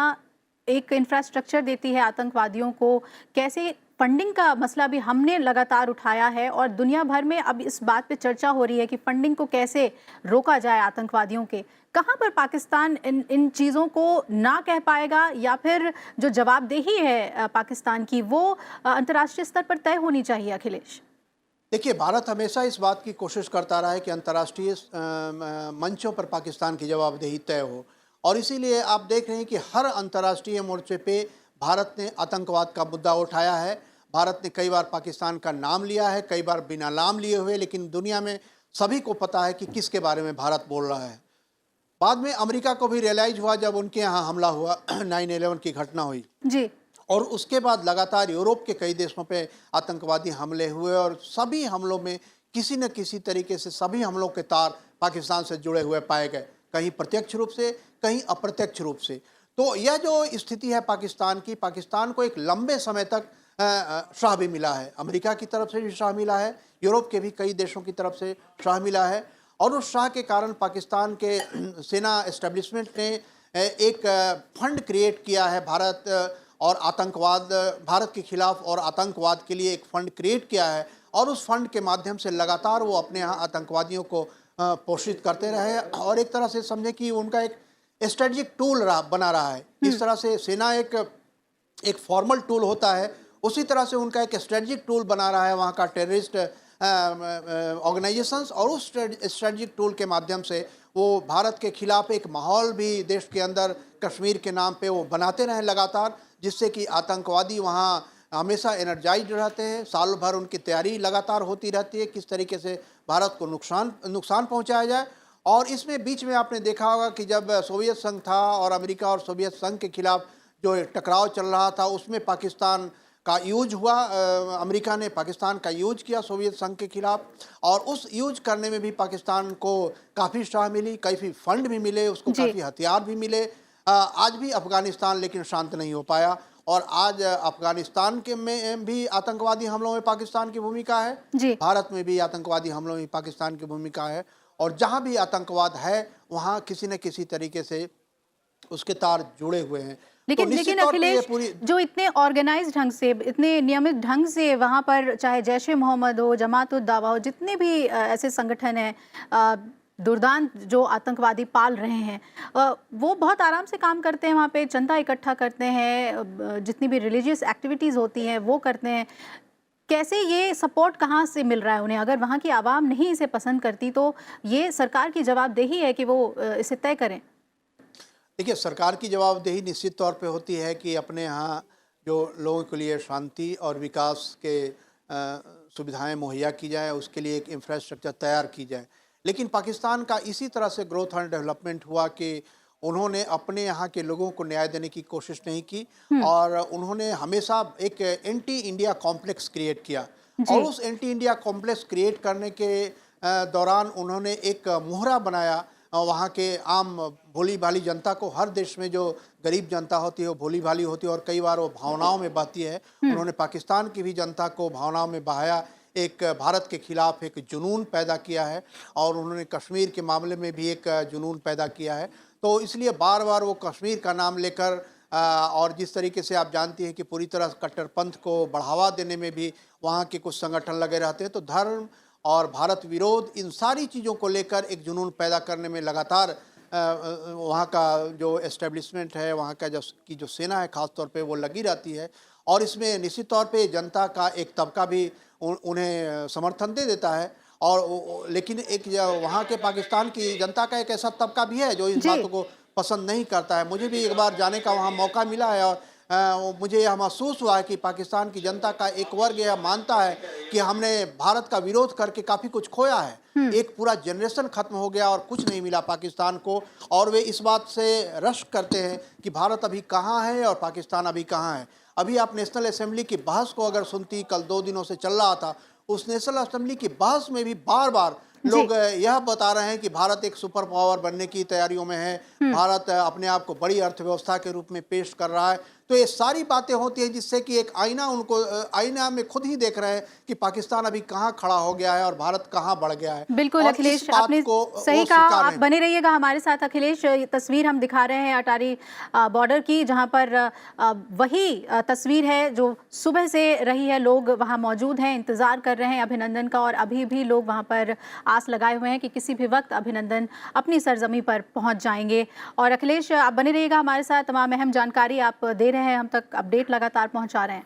एक इंफ्रास्ट्रक्चर देती है आतंकवादियों को, कैसे फंडिंग का मसला भी हमने लगातार उठाया है, और दुनिया भर में अब इस बात पे चर्चा हो रही है कि फंडिंग को कैसे रोका जाए आतंकवादियों के। कहाँ पर पाकिस्तान इन चीज़ों को ना कह पाएगा, या फिर जो जवाबदेही है पाकिस्तान की वो अंतर्राष्ट्रीय स्तर पर तय होनी चाहिए? अखिलेश, देखिए, भारत हमेशा इस बात की कोशिश करता रहा है कि अंतर्राष्ट्रीय मंचों पर पाकिस्तान की जवाबदेही तय हो, और इसीलिए आप देख रहे हैं कि हर अंतर्राष्ट्रीय मोर्चे पे भारत ने आतंकवाद का मुद्दा उठाया है। भारत ने कई बार पाकिस्तान का नाम लिया है, कई बार बिना नाम लिए हुए, लेकिन दुनिया में सभी को पता है कि किसके बारे में भारत बोल रहा है। बाद में अमेरिका को भी रियलाइज हुआ जब उनके यहाँ हमला हुआ, 9/11 की घटना हुई जी, और उसके बाद लगातार यूरोप के कई देशों पे आतंकवादी हमले हुए, और सभी हमलों में किसी न किसी तरीके से सभी हमलों के तार पाकिस्तान से जुड़े हुए पाए गए, कहीं प्रत्यक्ष रूप से, कहीं अप्रत्यक्ष रूप से। तो यह जो स्थिति है पाकिस्तान की, पाकिस्तान को एक लंबे समय तक शाह भी मिला है, अमेरिका की तरफ से भी शाह मिला है, यूरोप के भी कई देशों की तरफ से शाह मिला है, और उस शाह के कारण पाकिस्तान के सेना एस्टेब्लिशमेंट ने एक फंड क्रिएट किया है भारत और आतंकवाद, भारत के खिलाफ और आतंकवाद के लिए एक फंड क्रिएट किया है, और उस फंड के माध्यम से लगातार वो अपने यहाँ आतंकवादियों को पोषित करते रहे, और एक तरह से समझे कि उनका एक स्ट्रेटजिक टूल बना रहा है। इस तरह से सेना एक फॉर्मल टूल होता है, उसी तरह से उनका एक स्ट्रेटजिक टूल बना रहा है वहाँ का टेररिस्ट ऑर्गेनाइजेशंस, और उस स्ट्रेटजिक टूल के माध्यम से वो भारत के खिलाफ एक माहौल भी देश के अंदर कश्मीर के नाम पे वो बनाते रहे लगातार, जिससे कि आतंकवादी वहाँ हमेशा एनर्जाइज रहते हैं, साल भर उनकी तैयारी लगातार होती रहती है किस तरीके से भारत को नुकसान पहुंचाया जाए। और इसमें बीच में आपने देखा होगा कि जब सोवियत संघ था और अमेरिका और सोवियत संघ के खिलाफ जो टकराव चल रहा था, उसमें पाकिस्तान का यूज हुआ, अमेरिका ने पाकिस्तान का यूज किया सोवियत संघ के खिलाफ, और उस यूज करने में भी पाकिस्तान को काफ़ी शाह मिली, काफ़ी फंड भी मिले, उसको काफ़ी हथियार भी मिले, आज भी अफगानिस्तान लेकिन शांत नहीं हो पाया, और आज अफगानिस्तान के में भी आतंकवादी हमलों में पाकिस्तान की भूमिका है, जी। भारत में भी आतंकवादी हमलों में पाकिस्तान की भूमिका है, और जहां भी आतंकवाद है वहां किसी न किसी तरीके से उसके तार जुड़े हुए हैं। तो लेकिन निश्चित तौर पे ये अखिलेश, पूरी जो इतने ऑर्गेनाइज ढंग से, इतने नियमित ढंग से वहां पर चाहे जैश ए मोहम्मद हो, जमात उद दावा हो, जितने भी ऐसे संगठन हैं दुर्दांत जो आतंकवादी पाल रहे हैं, वो बहुत आराम से काम करते हैं, वहाँ पे चंदा इकट्ठा करते हैं, जितनी भी रिलीजियस एक्टिविटीज़ होती हैं वो करते हैं। कैसे ये सपोर्ट कहाँ से मिल रहा है उन्हें? अगर वहाँ की आवाम नहीं इसे पसंद करती तो ये सरकार की जवाबदेही है कि वो इसे तय करें। देखिए, सरकार की जवाबदेही निश्चित तौर पे होती है कि अपने यहाँ जो लोगों के लिए शांति और विकास के सुविधाएं मुहैया की जाए, उसके लिए एक इंफ्रास्ट्रक्चर तैयार की जाए। लेकिन पाकिस्तान का इसी तरह से ग्रोथ एंड डेवलपमेंट हुआ कि उन्होंने अपने यहाँ के लोगों को न्याय देने की कोशिश नहीं की, और उन्होंने हमेशा एक एंटी इंडिया कॉम्प्लेक्स क्रिएट किया, और उस एंटी इंडिया कॉम्प्लेक्स क्रिएट करने के दौरान उन्होंने एक मोहरा बनाया वहाँ के आम भोली भाली जनता को। हर देश में जो गरीब जनता होती है वो भोली भाली होती है और कई बार वो भावनाओं में बहती है। उन्होंने पाकिस्तान की भी जनता को भावनाओं में बहाया, एक भारत के खिलाफ एक जुनून पैदा किया है, और उन्होंने कश्मीर के मामले में भी एक जुनून पैदा किया है। तो इसलिए बार बार वो कश्मीर का नाम लेकर और जिस तरीके से आप जानती हैं कि पूरी तरह कट्टरपंथ को बढ़ावा देने में भी वहाँ के कुछ संगठन लगे रहते हैं, तो धर्म और भारत विरोध, इन सारी चीज़ों को लेकर एक जुनून पैदा करने में लगातार वहाँ का जो एस्टेब्लिशमेंट है, वहाँ का जो सेना है ख़ास तौर पे, वो लगी रहती है। और इसमें निश्चित तौर पे जनता का एक तबका भी उन्हें समर्थन दे देता है, और लेकिन एक वहाँ के पाकिस्तान की जनता का एक ऐसा तबका भी है जो इस बातों को पसंद नहीं करता है। मुझे भी एक बार जाने का वहाँ मौका मिला है, और मुझे यह महसूस हुआ है कि पाकिस्तान की जनता का एक वर्ग यह मानता है कि हमने भारत का विरोध करके काफ़ी कुछ खोया है। एक पूरा जनरेशन खत्म हो गया और कुछ नहीं मिला पाकिस्तान को, और वे इस बात से रश्क करते हैं कि भारत अभी कहाँ है और पाकिस्तान अभी कहाँ है। अभी आप नेशनल असेंबली की बहस को अगर सुनती, कल 2 दिनों से चल रहा था, उस नेशनल असेंबली की बहस में भी बार बार लोग यह बता रहे हैं कि भारत एक सुपर पावर बनने की तैयारियों में है, भारत अपने आप को बड़ी अर्थव्यवस्था के रूप में पेश कर रहा है। तो ये सारी बातें होती हैं जिससे कि एक आईना उनको आईना में खुद ही देख रहे हैं कि पाकिस्तान अभी कहाँ खड़ा हो गया है और भारत कहाँ बढ़ गया है। बिल्कुल अखिलेश, आपने सही कहा। आप बने रहिएगा हमारे साथ अखिलेश। ये तस्वीर हम दिखा रहे हैं अटारी बॉर्डर की, जहाँ पर वही तस्वीर है जो सुबह से रही है। लोग वहाँ मौजूद हैं, इंतजार कर रहे हैं अभिनंदन का, और अभी भी लोग वहाँ पर आस लगाए हुए हैं कि किसी भी वक्त अभिनंदन अपनी सरजमी पर पहुँच जाएंगे। और अखिलेश, आप बने रहिएगा हमारे साथ, तमाम अहम जानकारी आप दे रहे हैं, हम तक अपडेट लगातार पहुँचा रहे हैं।